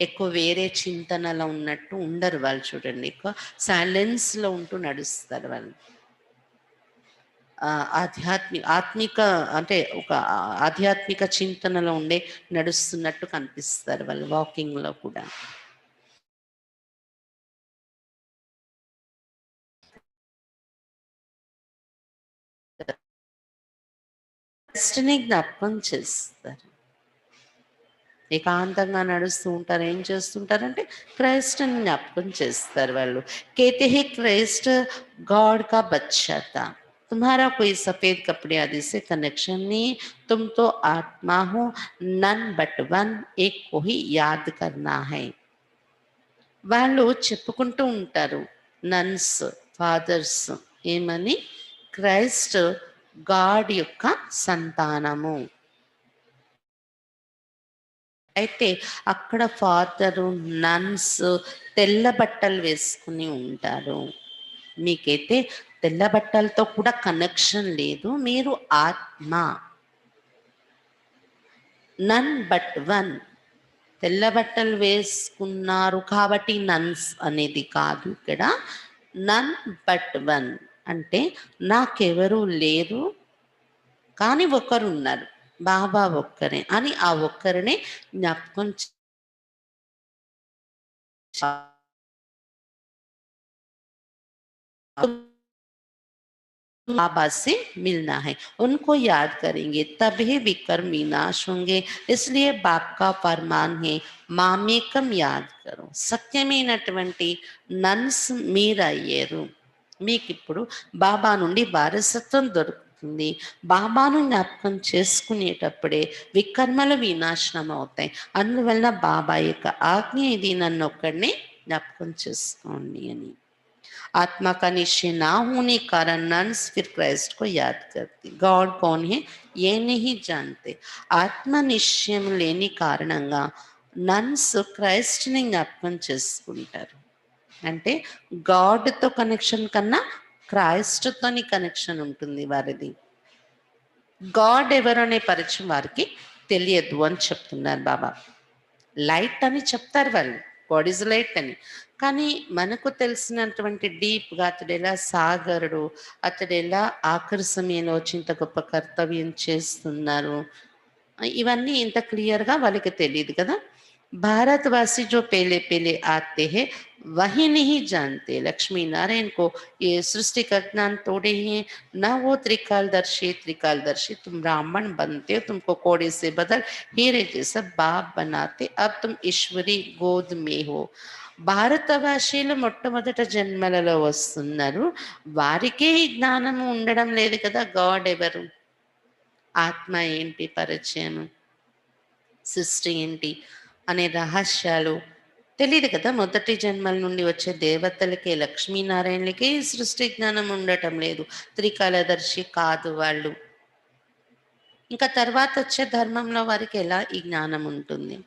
ఎక్కువ వేరే చింతనలో ఉన్నట్టు ఉండరు వాళ్ళు. చూడండి, ఎక్కువ సైలెన్స్లో ఉంటూ నడుస్తారు వాళ్ళు. ఆత్మిక అంటే ఒక ఆధ్యాత్మిక చింతనలో ఉండే నడుస్తున్నట్టు కనిపిస్తారు వాళ్ళు వాకింగ్లో కూడా. క్రైస్ట్ని జ్ఞాపకం చేస్తారు. ఏకాంతంగా నడుస్తూ ఉంటారు, ఏం చేస్తుంటారంటే క్రైస్ట్ని జ్ఞాపకం చేస్తారు వాళ్ళు. कहते हैं क्राइस्ट गॉड का बच्चा था, तुम्हारा कोई सफेद कपड़े आदि से कनेक्शन नहीं, तुम तो आत्मा हो, नन बट वन, एक को ही याद करना है. వాళ్ళు చెప్పుకుంటూ ఉంటారు నన్స్ ఫాదర్స్ ఏమని, క్రైస్ట్ గాడ్ యొక్క సంతానము. అయితే అక్కడ ఫాదరు నన్స్ తెల్ల బట్టలు వేసుకుని ఉంటారు. మీకైతే తెల్ల బట్టలతో కూడా కనెక్షన్ లేదు, మీరు ఆత్మ. నన్ బట్ వన్, తెల్ల బట్టలు వేసుకున్నారు కాబట్టి నన్స్ అనేది కాదు ఇక్కడ. నన్ బట్ వన్ అంటే నాకెవరూ లేరు కానీ ఒకరు ఉన్నారు, బాబా ఒక్కరే అని ఆ ఒక్కరినే జ్ఞాపకం बाबा से मिलना है, उनको याद करेंगे तभी विकर्म विनाश होंगे। इसलिए बाप का फरमान है, మామేకం యాద్ కరో, సత్యమైనటువంటి నన్స్ మీరయ్యారు. మీకు ఇప్పుడు బాబా నుండి వారసత్వం దొరుకుతుంది. బాబాను జ్ఞాపకం చేసుకునేటప్పుడే వికర్మలు వినాశనం అవుతాయి. అందువల్ల బాబా యొక్క ఆజ్ఞ ఇది, నన్ను ఒక్కడినే జ్ఞాపకం చేసుకోండి అని. आत्मा का निश्चय ना होने कारण नन्स फिर क्राइस्ट को याद करते. गॉड कौन है ये नहीं जानते. ఆత్మ నిశ్చయం లేని కారణంగా నన్స్ క్రైస్ట్ని జ్ఞాపకం చేసుకుంటారు. అంటే గాడ్తో కనెక్షన్ కన్నా క్రైస్ట్తోని కనెక్షన్ ఉంటుంది వారిది. గాడ్ ఎవరు అనే పరిచయం వారికి తెలియదు అని చెప్తున్నారు బాబా. లైట్ అని చెప్తారు వాళ్ళు, గాడ్ ఈజ్ లైట్ అని. కానీ మనకు తెలిసినటువంటి డీప్గా అతడు ఎలా సాగరుడు, అతడు ఎలా ఆఖరి సమయంలో వచ్చి ఇంత గొప్ప కర్తవ్యం చేస్తున్నారు, ఇవన్నీ ఇంత క్లియర్గా వాళ్ళకి తెలియదు కదా. भारतवासी जो पहले पहले आते हैं वही नहीं जानते. लक्ष्मी नारायण को ये सृष्टि का ज्ञान तोड़े हैं, ना वो त्रिकालदर्शी. त्रिकालदर्शी तुम ब्राह्मण बनते हो, तुमको कोड़े से बदल हीरे जैसा बाप बनाते, अब तुम ईश्वरी गोद में हो. భారతవాసీలు మొట్టమొదట జన్మలలో వస్తున్నారు, వారికే ఈ జ్ఞానము ఉండడం లేదు కదా. గాడ్ ఎవరు, ఆత్మ ఏంటి, పరిచయం, సృష్టి ఏంటి అనే రహస్యాలు తెలియదు కదా. మొదటి జన్మల నుండి వచ్చే దేవతలకి, లక్ష్మీనారాయణలకి సృష్టి జ్ఞానం ఉండటం లేదు. త్రికాలదర్శి కాదు వాళ్ళు. ఇంకా తర్వాత వచ్చే ధర్మంలో వారికి ఎలా ఈ జ్ఞానం ఉంటుంది.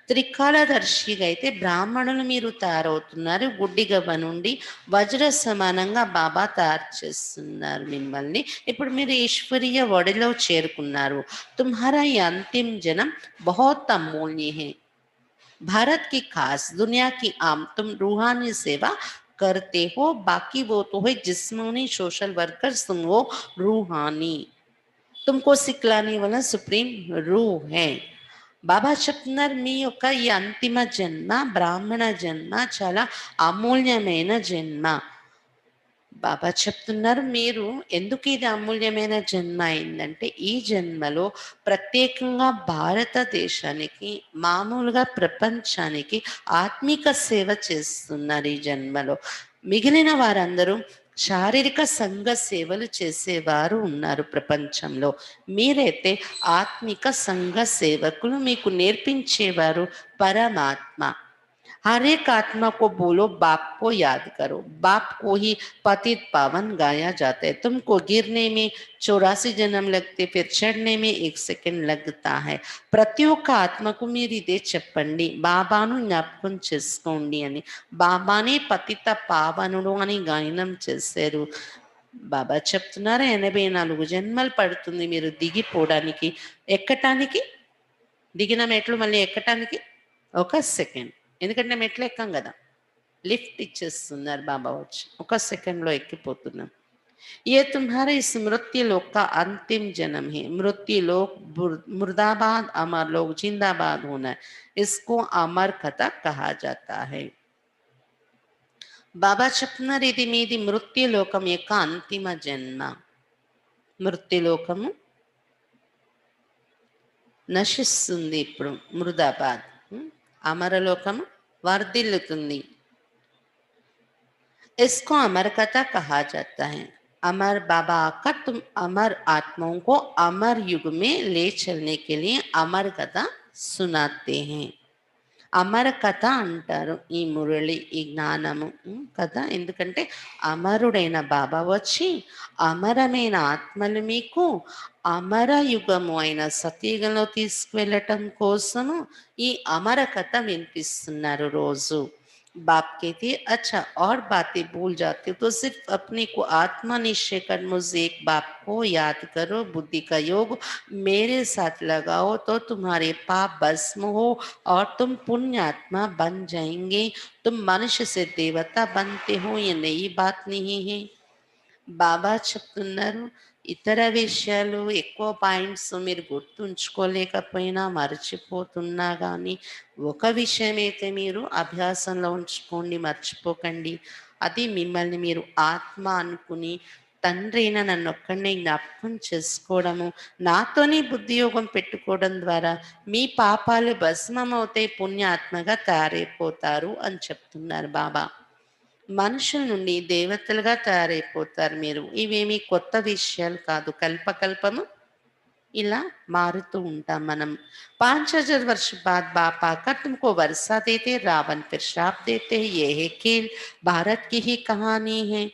త్రికాలదర్శిగా అయితే బ్రాహ్మణులు మీరు తయారవుతున్నారు. గుడ్డిగవ్వ నుండి వజ్ర సమానంగా బాబా తయారు చేస్తున్నారు మిమ్మల్ని. ఇప్పుడు మీరు ఈశ్వరీయ ఒడిలో చేరుకున్నారు. తుమ్హారా ఈ అంతిమ జనం బహుత్ అమూల్య హై. भारत की खास, दुनिया की आम, तुम रूहानी सेवा करते हो. बाकी वो तो है जिस्मानी सोशल वर्कर्स, तुम वो रूहानी, तुमको सिखलाने वाला सुप्रीम रूह है. బాబా చెప్తున్నారు, మీ యొక్క ఈ అంతిమ జన్మ, బ్రాహ్మణ జన్మ చాలా అమూల్యమైన జన్మ. బాబా చెప్తున్నారు, మీరు ఎందుకు ఇది అమూల్యమైన జన్మ అయిందంటే, ఈ జన్మలో ప్రత్యేకంగా భారతదేశానికి, మామూలుగా ప్రపంచానికి ఆత్మిక సేవ చేస్తున్నారు ఈ జన్మలో. మిగిలిన వారందరూ శారీరక సంఘ సేవలు చేసేవారు ఉన్నారు ప్రపంచంలో. మీరైతే ఆత్మిక సంఘ సేవకులు, మీకు నేర్పించేవారు పరమాత్మ. हर एक आत्मा को बोलो बाप को याद करो. बाप को ही पतित पावन गाया जाता है. तुमको गिरने में 84 जन्म लगते, फिर चढ़ने में 1 సెకండ్ लगता है. ప్రతి ఒక్క ఆత్మకు మీరు ఇదే చెప్పండి, బాబాను జ్ఞాపకం చేసుకోండి అని. బాబానే పతిత పావనుడు అని గాయనం చేశారు. బాబా చెప్తున్నారు, 84 జన్మలు పడుతుంది మీరు దిగిపోవడానికి. ఎక్కటానికి, దిగిన మెట్లు మళ్ళీ ఎక్కటానికి 1 సెకండ్. ఎందుకంటే మెట్లు ఎక్కం కదా, లిఫ్ట్ ఇచ్చేస్తున్నారు బాబా వచ్చి, 1 సెకండ్లో ఎక్కిపోతున్నాం. ये तुम्हारे इस मृत्यु लोक का अंतिम जन्म है. मृत्यु लोक मुर्दाबाद, अमर लोक जिंदाबाद होना है. इसको अमर कथा कहा जाता है. బాబా చెప్తున్నారు, ఇది మీది మృత్యులోకం యొక్క అంతిమ జన్మ. మృత్యులోకము నశిస్తుంది ఇప్పుడు, మృదాబాద్. అమరలోకము వర్ధిల్లుతుంది. इसको अमर कथा कहा जाता है. अमर बाबा आकर तुम अमर आत्माओं को अमर युग में ले चलने के लिए अमर कथा सुनाते हैं. అమర కథ అంటారు ఈ మురళి, ఈ జ్ఞానము కదా. ఎందుకంటే అమరుడైన బాబా వచ్చి అమరమైన ఆత్మలు మీకు అమర యుగము అయిన సతయుగంలో తీసుకువెళ్ళటం కోసము ఈ అమర కథ వినిపిస్తున్నారు రోజు. बाप कहती है, अच्छा और बातें भूल जाते हो तो सिर्फ अपने को आत्मा निश्चय कर मुझे एक बाप को याद करो. बुद्धि का योग मेरे साथ लगाओ तो तुम्हारे पाप भस्म हो और तुम पुण्य आत्मा बन जाएंगे. तुम मनुष्य से देवता बनते हो, ये नई बात नहीं है. బాబా చెప్తున్నారు, ఇతర విషయాలు ఎక్కువ పాయింట్స్ మీరు గుర్తుంచుకోలేకపోయినా, మర్చిపోతున్నా గానీ, ఒక విషయమైతే మీరు అభ్యాసంలో ఉంచుకోండి, మర్చిపోకండి. అది మిమ్మల్ని మీరు ఆత్మ అనుకుని, తండ్రి అయిన నన్నొక్కడినే జ్ఞాపకం చేసుకోవడము, నాతోనే బుద్ధియోగం పెట్టుకోవడం ద్వారా మీ పాపాలు భస్మమవుతాయి, పుణ్యాత్మగా తయారైపోతారు అని చెప్తున్నారు బాబా. మనుషుల నుండి దేవతలుగా తయారైపోతారు మీరు. ఇవేమి కొత్త విషయాలు కాదు. కల్పకల్పము ఇలా మారుతూ ఉంటాం మనం. 5000 वर्ष बाद बाप आकर तुमको वर्षा देते, रावण फिर श्राप देते हैं, ये है खेल, భారత్ కి హీ కహానీ హై.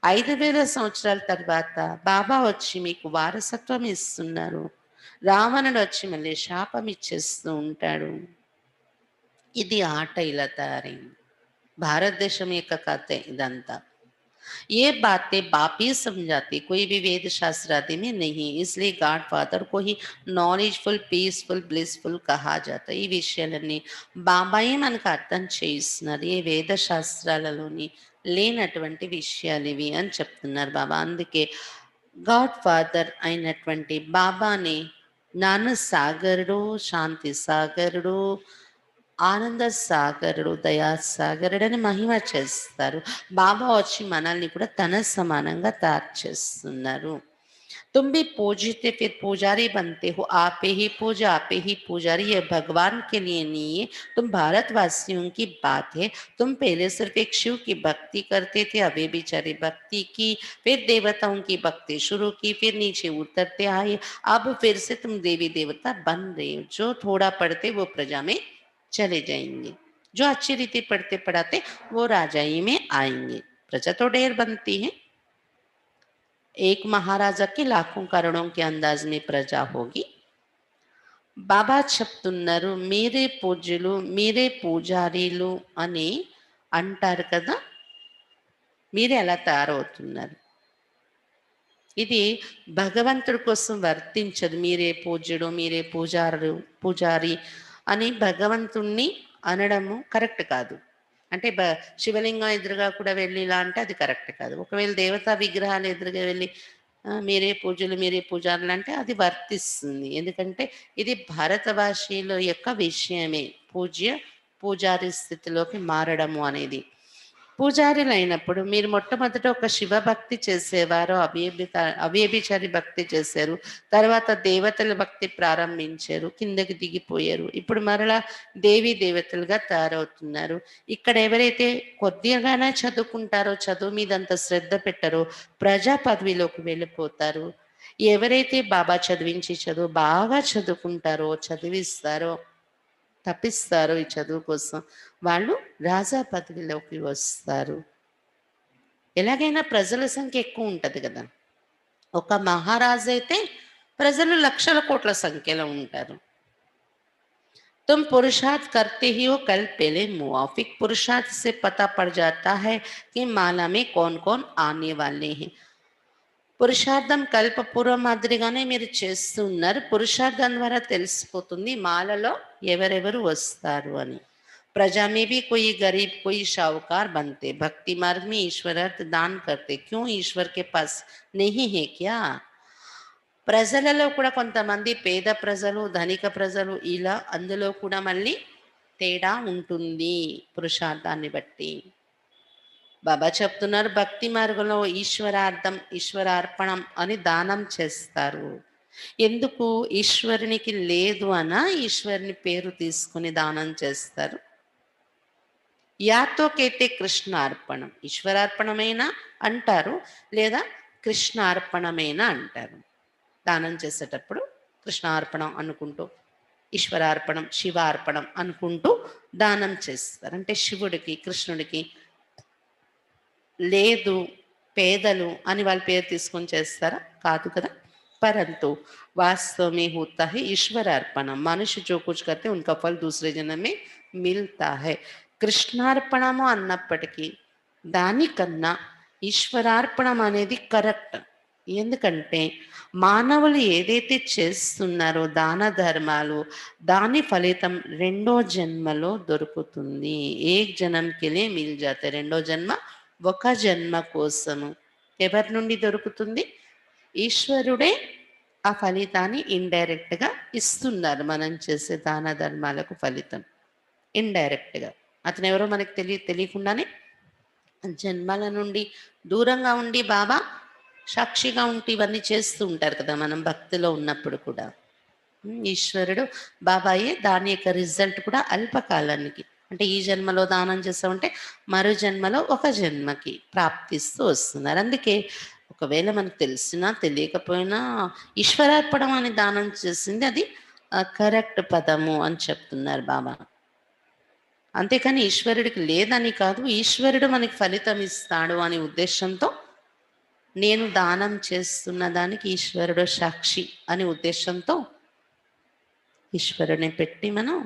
5000 సంవత్సరాల తర్వాత బాబా వచ్చి మీకు వారసత్వం ఇస్తున్నారు. రావణుడు వచ్చి మళ్ళీ శాపం ఇచ్చేస్తూ ఉంటాడు. ఇది ఆట ఇలా తయారైంది. భారతదేశం యొక్క కథే ఇదంతా. ये बातें बाप ही समझाते, कोई भी वेद शास्त्र आदि में नहीं, इसलिए गॉड फादर को ही నాలెడ్జ్ఫుల్, పీస్ఫుల్, బ్లిస్ఫుల్ కహా జాతా. ఈ విషయాలన్నీ బాబాయే మనకు అర్థం చేయిస్తున్నారు. ఏ వేద శాస్త్రాలలోని లేనటువంటి విషయాలు ఇవి అని చెప్తున్నారు బాబా. అందుకే గాడ్ ఫాదర్ అయినటువంటి బాబాని జ్ఞాన సాగరుడు, శాంతి సాగరుడు, ఆనంద సాగరుడు, దయా సాగరుడని మహిమ చేస్తారు. బాబా వచ్చి మనల్ని కూడా తన సమానంగా తయారు చేస్తున్నారు. तुम भी पूजते फिर पुजारी बनते हो, आपे ही पूजा आपे ही पुजारी, ये भगवान के लिए नहीं है, तुम भारतवासियों की बात है. तुम पहले सिर्फ एक शिव की भक्ति करते थे, अभी बेचारे भक्ति की, फिर देवताओं की भक्ति शुरू की, फिर नीचे उतरते आए, अब फिर से तुम देवी देवता बन रहे हो. जो थोड़ा पढ़ते वो प्रजा में चले जाएंगे, जो अच्छी रीति पढ़ते पढ़ाते वो राजाई में आएंगे. प्रजा तो ढेर बनती है, एक महाराजा की लाखों करोड़ों के अंदाज में प्रजा होगी. బాబా చెప్తున్నారు మీరే పూజ్యులు, మీరే పూజారీలు అని అంటారు కదా, మీరే అలా తయారవుతున్నారు. ఇది భగవంతుడి కోసం వర్తించదు. మీరే పూజ్యుడు, మీరే పూజారి అని భగవంతుణ్ణి అనడము కరెక్ట్ కాదు. అంటే శివలింగం ఎదురుగా కూడా వెళ్ళి ఇలా అంటే అది కరెక్ట్ కాదు. ఒకవేళ దేవతా విగ్రహాలు ఎదురుగా వెళ్ళి మీరే పూజలు, మీరే పూజారులు అంటే అది వర్తిస్తుంది. ఎందుకంటే ఇది భారత భాషలో యొక్క విషయమే, పూజారి స్థితిలోకి మారడము అనేది. పూజారులైనప్పుడు మీరు మొట్టమొదట ఒక శివభక్తి చేసేవారు, అవ్యభిచారి భక్తి చేశారు, తర్వాత దేవతల భక్తి ప్రారంభించారు, కిందకి దిగిపోయారు, ఇప్పుడు మరలా దేవీ దేవతలుగా తయారవుతున్నారు. ఇక్కడ ఎవరైతే కొద్దిగానే చదువుకుంటారో, చదువు మీద అంత శ్రద్ధ పెట్టారో ప్రజా పదవిలోకి వెళ్ళిపోతారు. ఎవరైతే బాబా చదువు బాగా చదువుకుంటారో, చదివిస్తారో, తప్పిస్తారు ఈ చదువు కోసం, వాళ్ళు రాజా పదవిలోకి వస్తారు. ఎలాగైనా ప్రజల సంఖ్య ఎక్కువ ఉంటుంది కదా. ఒక మహారాజు అయితే ప్రజలు లక్షల కోట్ల సంఖ్యలో ఉంటారు. तुम पुरुषार्थ करते ही हो, कल पहले मुआफिक पुरुषार्थ से पता पड़ जाता है कि माला में कौन कौन आने वाले हैं. పురుషార్థం కల్పపూర్వం మాదిరిగానే మీరు చేస్తున్నారు. పురుషార్థం ద్వారా తెలిసిపోతుంది మాలలో ఎవరెవరు వస్తారు అని. प्रजा में भी कोई गरीब कोई शाहूकार बनते, भक्ति मार्ग में ईश्वरार्थ दान करते, क्यों ईश्वर के पास नहीं है क्या. ప్రజలలో కూడా కొంతమంది పేద ప్రజలు, ధనిక ప్రజలు, ఇలా అందులో కూడా మళ్ళీ తేడా ఉంటుంది పురుషార్థాన్ని బట్టి. బాబా చెప్తున్నారు భక్తి మార్గంలో ఈశ్వరార్పణం అని దానం చేస్తారు. ఎందుకు ఈశ్వరునికి లేదు అనా ఈశ్వరుని పేరు తీసుకుని దానం చేస్తారు. యాతో కైతే కృష్ణార్పణం, ఈశ్వరార్పణమైన అంటారు, లేదా కృష్ణార్పణమైన అంటారు. దానం చేసేటప్పుడు కృష్ణార్పణం అనుకుంటూ, ఈశ్వరార్పణం, శివార్పణం అనుకుంటూ దానం చేస్తారు. అంటే శివుడికి, కృష్ణుడికి లేదు, పేదలు అని వాళ్ళ పేరు తీసుకొని చేస్తారా? కాదు కదా. परंतु वास्तव में होता है ईश्वर अर्पण. मनुष्य जो कुछ करते उनका फल दूसरे जन्म में मिलता है. కృష్ణార్పణము అన్నప్పటికీ దానికన్నా ఈశ్వరార్పణం అనేది కరెక్ట్. ఎందుకంటే మానవులు ఏదైతే చేస్తున్నారో దాన ధర్మాలు, దాని ఫలితం రెండో జన్మలో దొరుకుతుంది. ఏక్ జన్మకి లియే మిల్ జాతే. రెండో జన్మ ఒక జన్మ కోసము ఎవరి నుండి దొరుకుతుంది? ఈశ్వరుడే ఆ ఫలితాన్ని ఇండైరెక్ట్గా ఇస్తున్నారు మనం చేసే దాన ధర్మాలకు ఫలితం ఇండైరెక్ట్గా. అతను ఎవరో మనకు తెలియకుండానే జన్మల నుండి దూరంగా ఉండి బాబా సాక్షిగా ఉండి ఇవన్నీ చేస్తూ ఉంటారు కదా మనం భక్తిలో ఉన్నప్పుడు కూడా. ఈశ్వరుడు బాబాయే దాని యొక్క రిజల్ట్ కూడా అల్పకాలానికి, అంటే ఈ జన్మలో దానం చేసామంటే మరో జన్మలో ఒక జన్మకి ప్రాప్తిస్తూ వస్తున్నారు. అందుకే ఒకవేళ మనకు తెలిసినా తెలియకపోయినా ఈశ్వరార్పణం అని దానం చేసింది అది కరెక్ట్ పదము అని చెప్తున్నారు బాబా. అంతేకాని ఈశ్వరుడికి లేదని కాదు, ఈశ్వరుడు మనకి ఫలితం ఇస్తాడు అనే ఉద్దేశంతో నేను దానం చేస్తున్న దానికి ఈశ్వరుడు సాక్షి అనే ఉద్దేశంతో ఈశ్వరుని పెట్టి మనం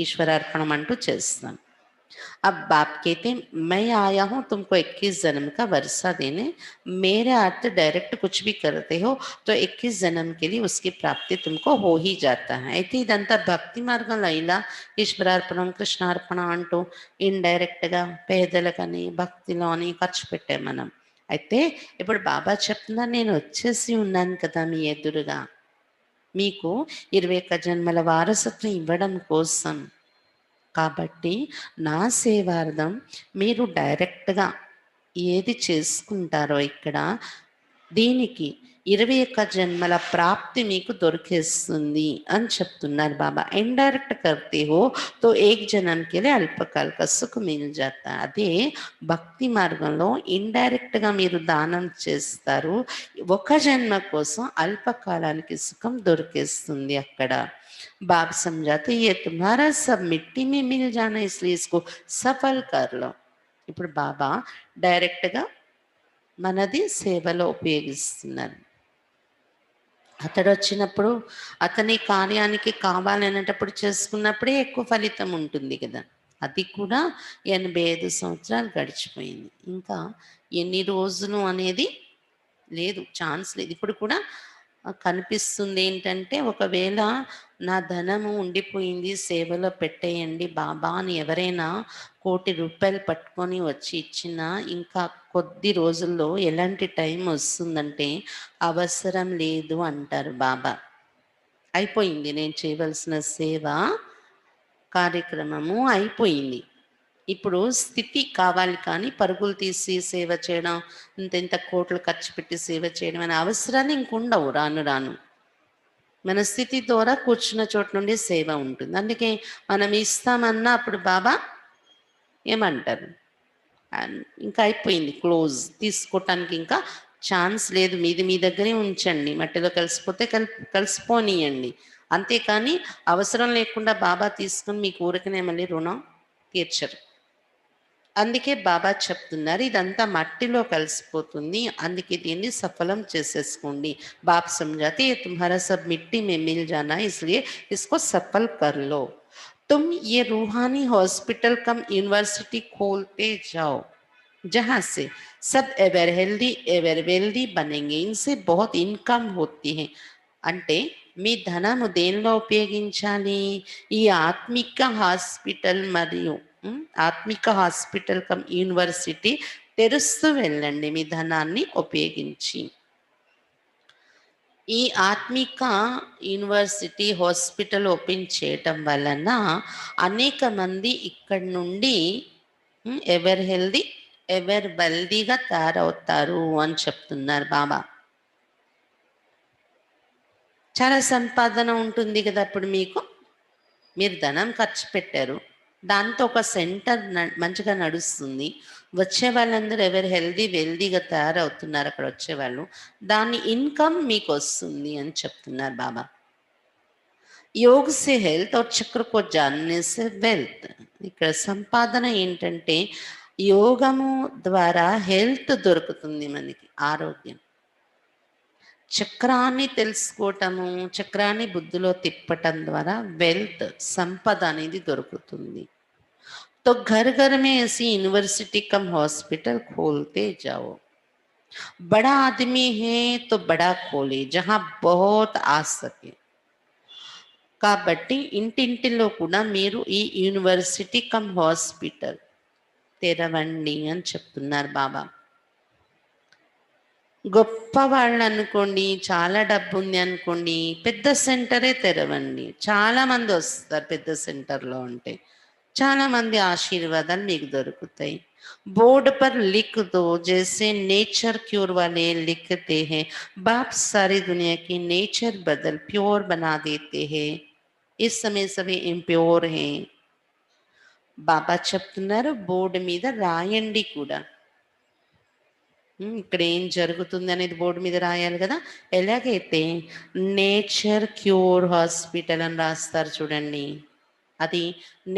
ईश्वरार्पणम अंटू చేస్తాం. अब बाप कहते हैं मैं आया हूँ तुमको 21 जन्म का वर्षा देने, मेरे अर्थ डायरेक्ट कुछ भी करते हो तो 21 जन्म के लिए उसकी प्राप्ति तुमको हो ही जाता है. అయితే ఇదంతా భక్తి మార్గంలో ఇలా ఈశ్వరార్పణం కృష్ణార్పణ అంటూ ఇండైరెక్ట్గా పేదలకని భక్తిలో అని ఖర్చు పెట్టాం మనం. అయితే ఇప్పుడు బాబా చెప్తున్నా నేను వచ్చేసి ఉన్నాను కదా మీ ఎదురుగా, మీకు 21 జన్మల వారసత్వం ఇవ్వడం కోసం. కాబట్టి నా సేవార్థం మీరు డైరెక్ట్గా ఏది చేసుకుంటారో ఇక్కడ దీనికి 21 జన్మల ప్రాప్తి మీకు దొరికేస్తుంది అని చెప్తున్నారు బాబా. ఇండైరెక్ట్ కర్తే హో తో ఏక్ జన్మకి అల్పకాల కా సుఖ్ మిల్ జాతా. అదే భక్తి మార్గంలో ఇండైరెక్ట్గా మీరు దానం చేస్తారు, ఒక జన్మ కోసం అల్పకాలానికి సుఖం దొరికేస్తుంది అక్కడ. बाप समझाते ये तुम्हारा सब मिट्टी में मिल जाना इसलिए इसको सफल कर लो. ఇప్పుడు బాబా డైరెక్ట్గా మనది సేవలో ఉపయోగిస్తున్నారు. అతడు వచ్చినప్పుడు అతని కార్యానికి కావాలనేటప్పుడు చేసుకున్నప్పుడే ఎక్కువ ఫలితం ఉంటుంది కదా. అది కూడా 85 సంవత్సరాలు గడిచిపోయింది, ఇంకా ఎన్ని రోజులు అనేది లేదు, ఛాన్స్ లేదు. ఇప్పుడు కూడా కనిపిస్తుంది ఏంటంటే ఒకవేళ నా ధనము ఉండిపోయింది సేవలో పెట్టేయండి బాబా అని ఎవరైనా ₹1,00,00,000 పట్టుకొని వచ్చి ఇచ్చినా ఇంకా కొద్ది రోజుల్లో ఎలాంటి టైం వస్తుందంటే అవసరం లేదు అంటారు బాబా. అయిపోయింది, నేను చేయవలసిన సేవ కార్యక్రమము అయిపోయింది, ఇప్పుడు స్థితి కావాలి కానీ పరుగులు తీసి సేవ చేయడం, ఇంత కోట్లు ఖర్చు పెట్టి సేవ చేయడం అనే అవసరాలు ఇంకుండవు. రాను రాను మన స్థితి ద్వారా కూర్చున్న చోటు నుండి సేవ ఉంటుంది. అందుకే మనం ఇస్తామన్నా అప్పుడు బాబా ఏమంటారు, ఇంకా అయిపోయింది, క్లోజ్, తీసుకోవటానికి ఇంకా ఛాన్స్ లేదు, మీది మీ దగ్గరే ఉంచండి, మట్టిలో కలిసిపోతే కలిసిపోనియండి. అంతేకాని అవసరం లేకుండా బాబా తీసుకుని మీకు ఊరికనే మళ్ళీ రుణం తీర్చరు. అందుకే బాబా చెప్తున్నారు ఇదంతా మట్టిలో కలిసిపోతుంది, అందుకే దీన్ని సఫలం చేసేసుకోండి. బాప్ समझाते ये तुम्हारा सब मिट्टी में मिल जाना इसलिए इसको सफल कर लो. तुम ये रूहानी हॉस्पिटल कम यूनिवर्सिटी खोलते जाओ जहाँ से सब एवर हेल्दी एवर वेल्दी बनेंगे, इनसे बहुत इनकम होती है. అంటే మీ ధనము దేనిలో ఉపయోగించాలి, ఈ ఆత్మిక హాస్పిటల్ మరియు ఆత్మిక హాస్పిటల్ కమ్ యూనివర్సిటీ తెరుస్తూ వెళ్ళండి మీ ధనాన్ని ఉపయోగించి. ఈ ఆత్మిక యూనివర్సిటీ హాస్పిటల్ ఓపెన్ చేయటం వలన అనేక మంది ఇక్కడి నుండి ఎవర్ హెల్దీ ఎవర్ వెల్దీగా తయారవుతారు అని చెప్తున్నారు బాబా. చాలా సంపాదన ఉంటుంది కదా అప్పుడు మీకు, మీరు ధనం ఖర్చు పెట్టారు, దాంతో ఒక సెంటర్ మంచిగా నడుస్తుంది, వచ్చే వాళ్ళందరూ ఎవరు హెల్దీ వెల్దీగా తయారవుతున్నారు అక్కడ వచ్చేవాళ్ళు, దాని ఇన్కమ్ మీకు వస్తుంది అని చెప్తున్నారు బాబా. యోగ్ సే హెల్త్ और చక్ర को जानने से వెల్త్. ఇక్కడ సంపాదన ఏంటంటే యోగము ద్వారా హెల్త్ దొరుకుతుంది మనకి, ఆరోగ్యం. చక్రాన్ని తెలుసుకోవటము, చక్రాన్ని బుద్ధిలో తిప్పటం ద్వారా వెల్త్ సంపద అనేది దొరుకుతుంది. तो घर घर में ऐसी यूनिवर्सिटी कम हॉस्पिटल खोलते जाओ. बड़ा आदमी है तो बड़ा खोले जहां बहुत आ सके. కాబట్టి ఇంటింటిలో కూడా మీరు ఈ యూనివర్సిటీ కమ్ హాస్పిటల్ తెరవండి అని చెప్తున్నారు బాబా. గొప్పవాళ్ళు అనుకోండి, చాలా డబ్బు ఉంది అనుకోండి, పెద్ద సెంటరే తెరవండి. చాలామంది వస్తారు పెద్ద సెంటర్‌లో ఉంటే. చాలామంది ఆశీర్వాదాలు మీకు దొరుకుతాయి. बोर्ड पर लिख दो जैसे नेचर क्योर वाले लिखते हैं, बाप सारी दुनिया की नेचर बदल प्योर बना देते हैं. इस समय सभी इंप्योर हैं. బాబా చెప్తున్నారు బోర్డు మీద రాయండి కూడా. ఇక్కడ ఏం జరుగుతుంది అనేది బోర్డు మీద రాయాలి కదా. ఎలాగైతే నేచర్ క్యూర్ హాస్పిటల్ అని రాస్తారు చూడండి, అది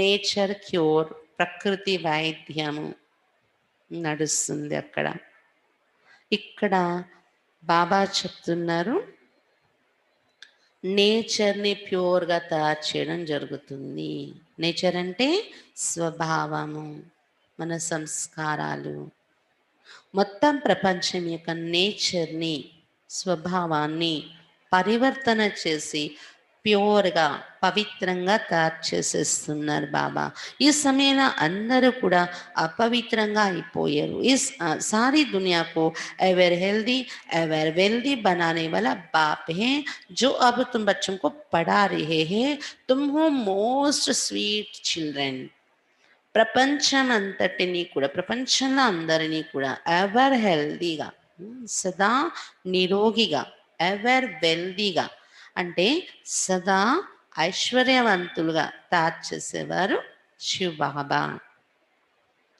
నేచర్ క్యూర్, ప్రకృతి వైద్యము నడుస్తుంది అక్కడ. ఇక్కడ బాబా చెప్తున్నారు నేచర్ని ప్యూర్గా తయారు చేయడం జరుగుతుంది. నేచర్ అంటే స్వభావము, మన సంస్కారాలు, మొత్తం ప్రపంచం యొక్క నేచర్ని, స్వభావాన్ని పరివర్తన చేసి ప్యూర్గా, పవిత్రంగా తయారు చేసేస్తున్నారు బాబా. ఈ సమయంలో అందరూ కూడా అపవిత్రంగా అయిపోయారు. ఈ सारी दुनिया को एवर हेल्दी एवर वेल्दी बनाने वाला बाप है, जो अब तुम बच्चों को पढ़ा रहे हैं. तुम हो मोस्ट स्वीट चिल्ड्रन. ప్రపంచం అంతటినీ కూడా, ప్రపంచంలో అందరినీ కూడా ఎవర్ హెల్దీగా, సదా నిరోగిగా, ఎవర్ వెల్దీగా అంటే సదా ఐశ్వర్యవంతులుగా తయారు చేసేవారు శివబాబా.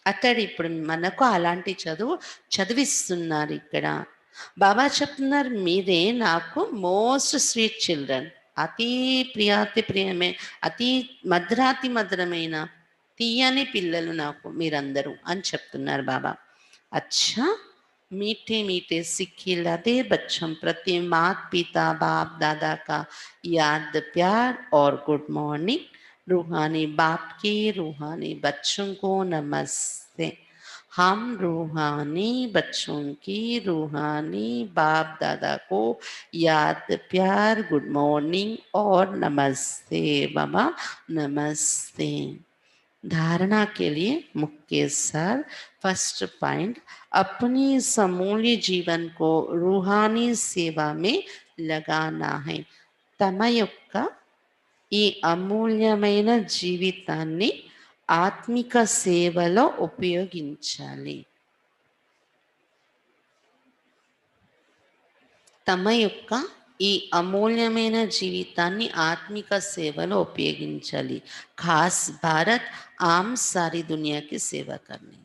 అతడు ఇప్పుడు మనకు అలాంటి చదువు చదివిస్తున్నారు ఇక్కడ. బాబా చెప్తున్నారు మీరే నాకు మోస్ట్ స్వీట్ చిల్డ్రన్, అతి ప్రియాతి ప్రియమే, అతి మధురాతి మధురమైన తీయని పిల్లలు నాకు మీరందరూ అని చెప్తున్నారు బాబా. అచ్చా मीठे मीठे सिक्के लदे बच्चों प्रति माता पिता बाप दादा का याद प्यार और गुड मॉर्निंग. रूहानी बाप के रूहानी बच्चों को नमस्ते. हम रूहानी बच्चों की रूहानी बाप दादा को याद प्यार, गुड मॉर्निंग और नमस्ते बाबा, नमस्ते. धारणा के लिए मुख्य सार, फर्स्ट पॉइंट, अपनी समूल्य जीवन को रूहानी सेवा में लगाना है. తమ యొక్క ఈ అమూల్యమైన జీవితాన్ని ఆత్మిక సేవలో ఉపయోగించాలి. తమ యొక్క ఈ అమూల్యమైన జీవితాన్ని ఆత్మిక సేవలో ఉపయోగించాలి. ఖాస్ భారత్ ఆమ్ సారీ దునియాకి సేవ కర్ని.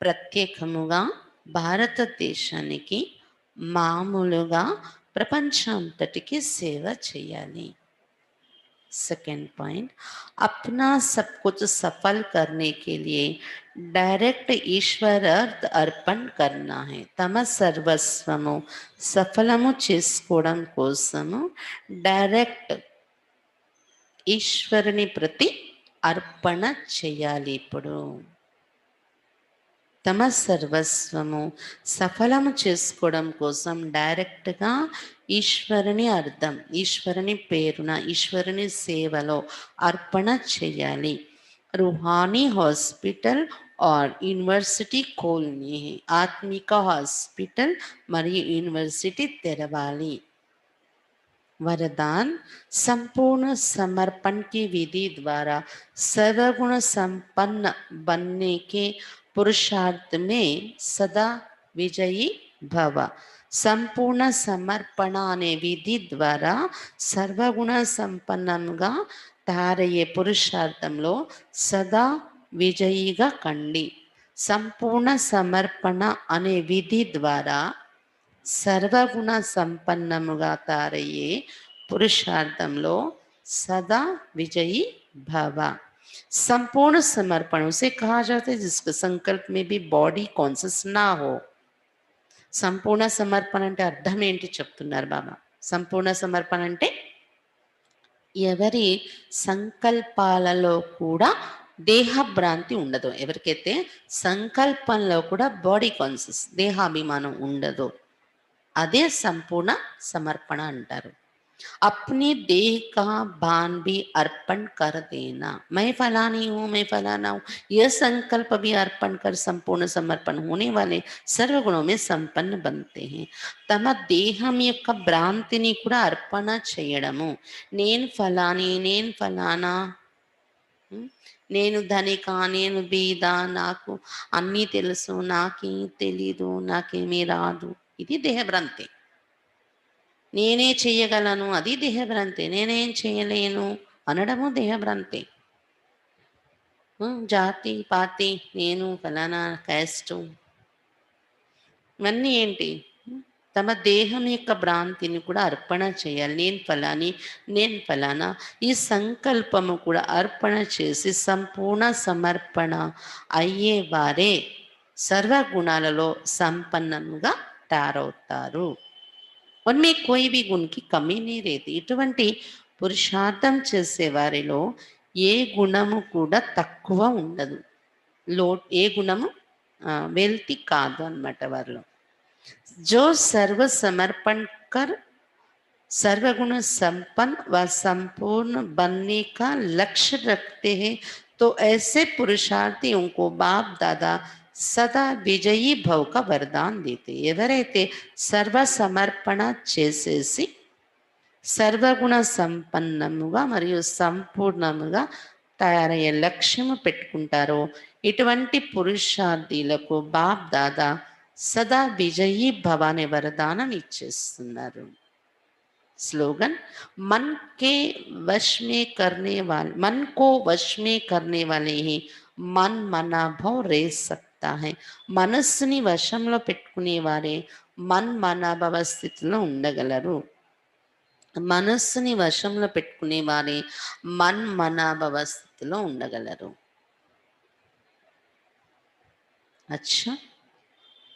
ప్రత్యేకముగా భారతదేశానికి, మామూలుగా ప్రపంచం అంతటికి సేవ చేయాలి. सेकेंड पॉइंट, अपना सब कुछ सफल करने के लिए डायरेक्ट ईश्वर अर्थ अर्पण करना है. తమ సర్వస్వము సఫలము చేసుకోవడం కోసము డైరెక్ట్ ఈశ్వరుని ప్రతి అర్పణ చేయాలి. ఇప్పుడు తమ సర్వస్వము సఫలము చేసుకోవడం కోసం డైరెక్ట్గా ఈశ్వరుని అర్థం, ఈశ్వరుని పేరున, ఈశ్వరుని సేవలో అర్పణ చేయాలి. रूहानी हॉस्पिटल और यूनिवर्सिटी खोलनी है. ఆత్మిక హాస్పిటల్ మరియు యూనివర్సిటీ తెరవాలి. वरदान, संपूर्ण समर्पण की विधि द्वारा सर्वगुण संपन्न बनने के पुरुषार्थ में सदा विजयी भव. సంపూర్ణ సమర్పణ అనే విధి ద్వారా సర్వగుణ సంపన్నంగా తయారయ్యే పురుషార్థంలో సదా విజయిగా కండి. సంపూర్ణ సమర్పణ అనే విధి ద్వారా సర్వగుణ సంపన్నముగా తయారయ్యే పురుషార్థంలో సదా విజయీ భవ. संपूर्ण समर्पण उसे कहा जाता है जिसके संकल्प में भी बॉडी कॉन्शियस ना हो. సంపూర్ణ సమర్పణ అంటే అర్థం ఏంటి చెప్తున్నారు బాబా. సంపూర్ణ సమర్పణ అంటే ఎవరి సంకల్పాలలో కూడా దేహభ్రాంతి ఉండదు, ఎవరికైతే సంకల్పంలో కూడా బాడీ కాన్షియస్, దేహాభిమానం ఉండదు, అదే సంపూర్ణ సమర్పణ అంటారు. अपने देह का भान भी अर्पण कर देना। मैं फलानी हूँ, मैं फलाना हूँ, यह संकल्प भी अर्पण कर संपूर्ण समर्पण होने वाले सर्वगुणों में संपन्न बनते हैं। తమ దేహం యొక్క భ్రాంతిని కూడా అర్పణ చేయడము. నేను ఫలాని, నేను ఫలానా, ఉం? నేను ధనిక, నేను బీద, నాకు అన్నీ తెలుసు, నాకేం తెలీదు, నాకేమీ రాదు, ఇది దేహభ్రాంతి. నేనే చెయ్యగలను, అది దేహభ్రాంతి. నేనేం చేయలేను అనడము దేహభ్రాంతి. జాతి పాతి, నేను ఫలానా క్యాస్టు, ఇవన్నీ ఏంటి? తమ దేహం యొక్క భ్రాంతిని కూడా అర్పణ చేయాలి. నేను ఫలాని, నేను ఫలానా, ఈ సంకల్పము కూడా అర్పణ చేసి సంపూర్ణ సమర్పణ అయ్యేవారే సర్వగుణాలలో సంపన్నంగా తయారవుతారు. ఉన్మే కోయి భీ గుణ్ కి కమీ నీ రేతి. ఇటువంటి పురుషార్థం చేసే వారిలో ఏ గుణము కూడా తక్కువ ఉండదు. ఏ గుణము వెల్తి కాదు అన్నమాట వారిలో. जो सर्व समर्पण कर सर्वगुण संपन्न व संपूर्ण बनने का लक्ष्य रखते हैं, तो ऐसे पुरुषार्थियों को बाप दादा సదా విజయీ భవక వరదాన్ దేతే. ఎవరైతే సర్వ సమర్పణ చేసేసి సర్వగుణ సంపన్నముగా మరియు సంపూర్ణముగా తయారయ్యే లక్ష్యము పెట్టుకుంటారో ఇటువంటి పురుషార్థులకు బాప్ దాదా సదా విజయీ భవ అనే వరదానం ఇచ్చేస్తున్నారు. स्लोगन, मन के वश में करने वाले, मन को वश में करने वाले ही मन मनाభాव రే సక్తా హై. మనస్సుని వశంలో పెట్టుకునే వారే మన్ మనాభవ స్థితిలో ఉండగలరు. మనస్సుని వశంలో పెట్టుకునే వారే మన్ మనాభవ స్థితిలో ఉండగలరు. అచ్చా,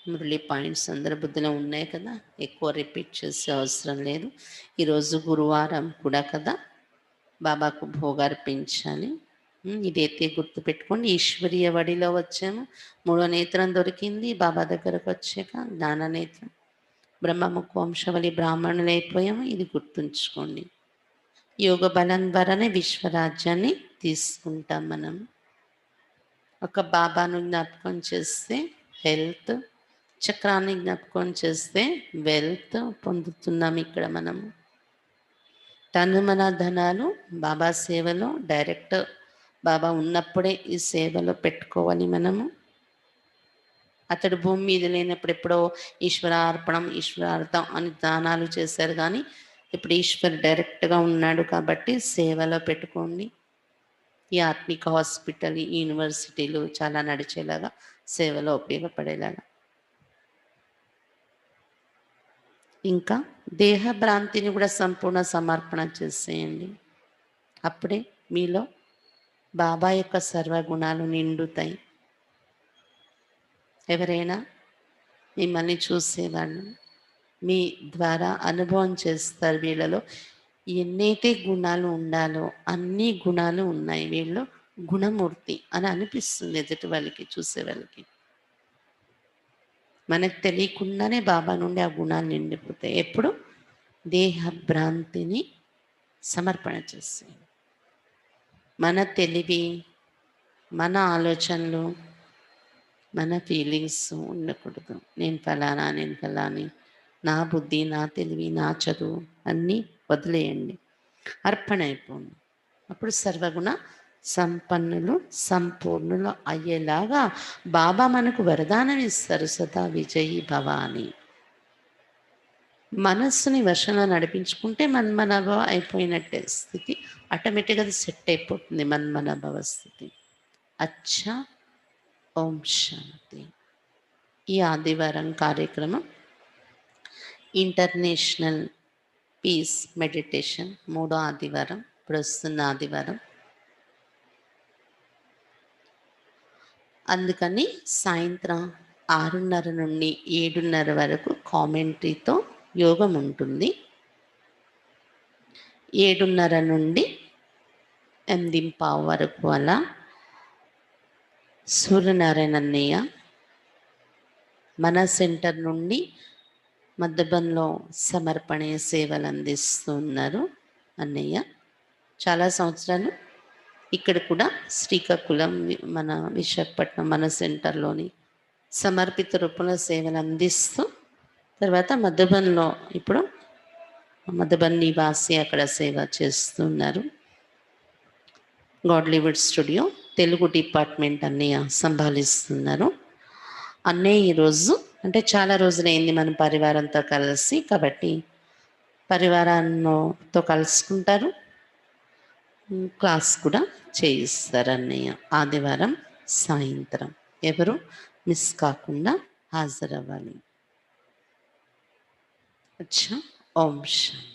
మురళి పాయింట్స్ అందరి బుద్ధిలో ఉన్నాయి కదా, ఎక్కువ రిపీట్ చేసే అవసరం లేదు. ఈరోజు గురువారం కూడా కదా, బాబాకు భోగార్పించాలి. ఇదైతే గుర్తుపెట్టుకోండి. ఈశ్వరీయ వడిలో వచ్చాము, మూడో నేత్రం దొరికింది బాబా దగ్గరకు వచ్చాక, జ్ఞాన నేత్రం. బ్రహ్మముఖ వంశవళి బ్రాహ్మణులు అయిపోయాము, ఇది గుర్తుంచుకోండి. యోగ బలం ద్వారానే విశ్వరాజ్యాన్ని తీసుకుంటాం మనం. ఒక బాబాను జ్ఞాపకం చేస్తే హెల్త్, చక్రాన్ని జ్ఞాపకం చేస్తే వెల్త్ పొందుతున్నాం. ఇక్కడ మనము తను మన ధనాలు బాబా సేవలో డైరెక్ట్ బాబా ఉన్నప్పుడే ఈ సేవలో పెట్టుకోవాలి మనము. అతడు భూమి మీద లేనప్పుడు ఎప్పుడో ఈశ్వరార్పణం ఈశ్వరార్థం అని దానాలు చేశారు, కానీ ఇప్పుడు ఈశ్వర్ డైరెక్ట్గా ఉన్నాడు కాబట్టి సేవలో పెట్టుకోండి. ఈ ఆత్మిక హాస్పిటల్, ఈ యూనివర్సిటీలు చాలా నడిచేలాగా, సేవలో ఉపయోగపడేలాగా. ఇంకా దేహభ్రాంతిని కూడా సంపూర్ణ సమర్పణ చేసేయండి. అప్పుడే మీలో బాబా యొక్క సర్వగుణాలు నిండుతాయి. ఎవరైనా మిమ్మల్ని చూసేవాళ్ళు మీ ద్వారా అనుభవం చేస్తారు, వీళ్ళలో ఎన్నైతే గుణాలు ఉండాలో అన్ని గుణాలు ఉన్నాయి, వీళ్ళు గుణమూర్తి అని అనిపిస్తుంది ఎదుటి వాళ్ళకి, చూసే వాళ్ళకి. మనకు తెలియకుండానే బాబా నుండి ఆ గుణాలు నిండిపోతాయి. ఎప్పుడు దేహభ్రాంతిని సమర్పణ చేసి, మన తెలివి, మన ఆలోచనలు, మన ఫీలింగ్స్ ఉండకూడదు. నేను ఫలానా, నేను ఫలాని, నా బుద్ధి, నా తెలివి, నా చదువు అన్నీ వదిలేయండి, అర్పణ అయిపోండి. అప్పుడు సర్వగుణ సంపన్నులు సంపూర్ణులు అయ్యేలాగా బాబా మనకు వరదానం ఇస్తారు, సదా విజయీ భవ అని. మనస్సుని వశంలో నడిపించుకుంటే మన్మనాభవ అయిపోయినట్టే స్థితి, ఆటోమేటిక్గా అది సెట్ అయిపోతుంది మన్మనాభవ స్థితి. అచ్చా, ఓం శాంతి. ఈ ఆదివారం కార్యక్రమం ఇంటర్నేషనల్ పీస్ మెడిటేషన్, 3వ ఆదివారం, ఇప్పుడు వస్తున్న ఆదివారం. అందుకని సాయంత్రం 6:30 నుండి 7:30 వరకు కామెంటరీతో యోగం ఉంటుంది. 7:30 నుండి 8:15 వరకు అలా సూర్యనారాయణ అన్నయ్య మన సెంటర్ నుండి మద్దబంలో సమర్పణే సేవలు అందిస్తున్నారు అన్నయ్య. చాలా సంవత్సరాలు ఇక్కడ కూడా శ్రీకాకుళం మన విశాఖపట్నం మన సెంటర్లోని సమర్పిత రూపంలో సేవలు అందిస్తూ తర్వాత మద్దబంలో ఇప్పుడు మద్దబన్ నివాసి అక్కడ సేవ చేస్తున్నారు. గాడ్లీవుడ్ స్టూడియో తెలుగు డిపార్ట్మెంట్ అన్నయ్య సంభాలిస్తున్నారు. అన్నయ్య ఈరోజు అంటే చాలా రోజులైంది మన పరివారంతో కలిసి, కాబట్టి పరివారంతో కలుసుకుంటారు, క్లాస్ కూడా చేయిస్తారు అన్నయ్య. ఆదివారం సాయంత్రం ఎవరు మిస్ కాకుండా హాజరవ్వాలి. అచ్చా, ఓం శాంతి.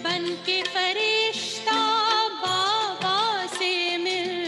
बन के फरिश्ता बाबा से मिल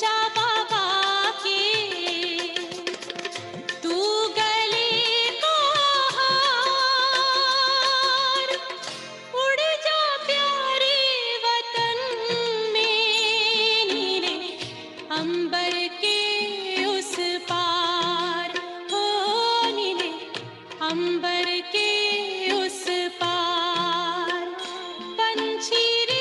जा बाबा के, तू गले का हार, उड़ जा प्यारे वतन में, नीले अंबर के उस पार, हो नीले अंबर के उस पार। पंछी रे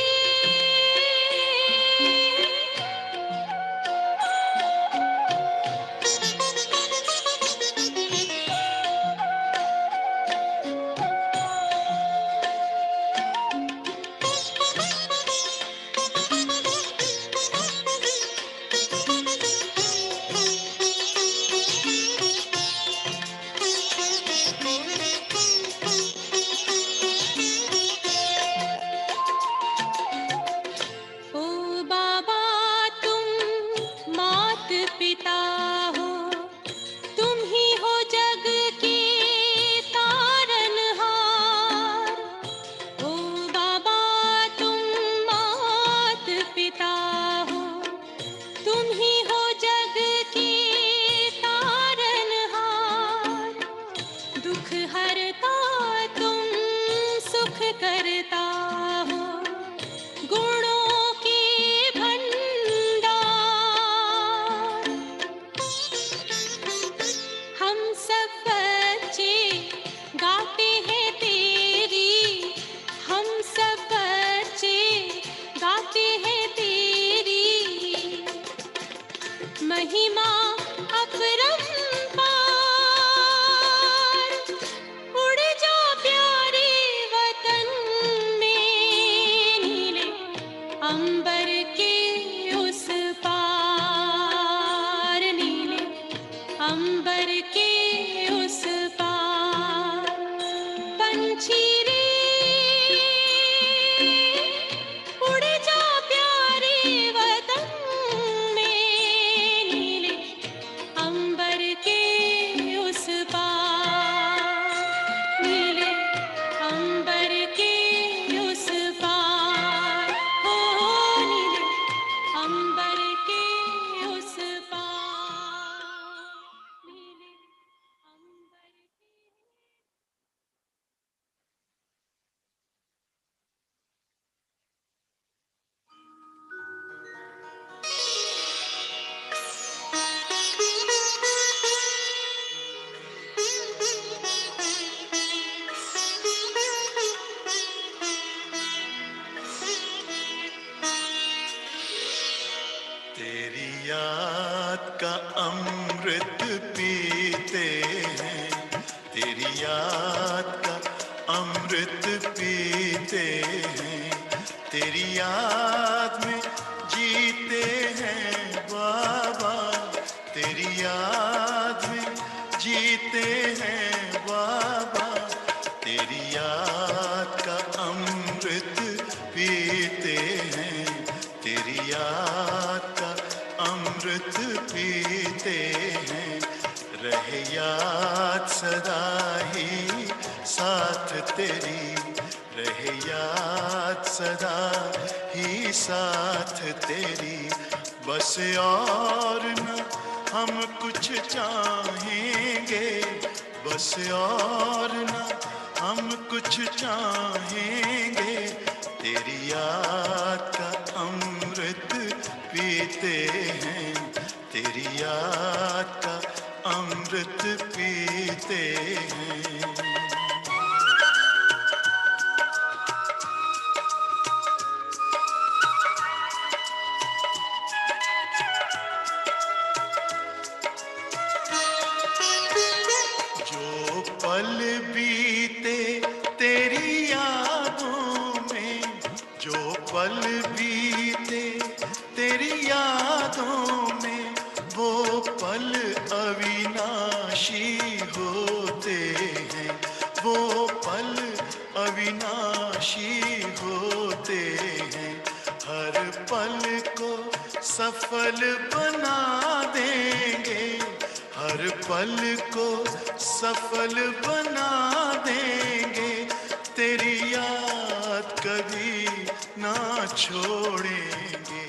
ओ बाबा तुम मात पिता हो, तुम ही हो जग के तारनहार। ओ बाबा तुम मात पिता हो, तुम ही हो जग के तारनहार। दुख हरता तुम सुख करता हो, गुणों के भंडार। हम सब बच्चे गाते हैं तेरी, हम सब बच्चे गाते हैं तेरी महिमा अपरंपार। उड़ जा प्यारे वतन में, नीले अंबर के उस पार, नीले अंबर के उस पार। पंछी रे उड़ जा प्यारे वतन में, नीले अंबर के उस पार, नीले अंबर के उस पार, हो नीले अंबर के उस पार, नीले अंबर के। तेरी याद का अमृत पीते हैं, तेरी याद का अमृत पीते हैं, तेरी याद में जीते हैं बाबा, तेरी याद में जीते हैं बाबा, तेरी याद का अमृत पीते हैं, तेरी याद का अमृत पीते हैं। रहे याद सदा ही साथ तेरी, रहे याद सदा ही साथ तेरी। बस और न हम कुछ चाहेंगे, बस और न हम कुछ चाहेंगे, तेरी याद का अमृत पीते हैं, तेरी याद का अमृत पीते हैं। जो पल बीते तेरी यादों में, जो पल बीते तेरी यादों में, वो पल अविनाशी होते हैं, वो पल अविनाशी होते हैं। हर पल को सफल बना देंगे, हर पल को सफल बना देंगे, तेरी याद कभी ना छोड़ेंगे,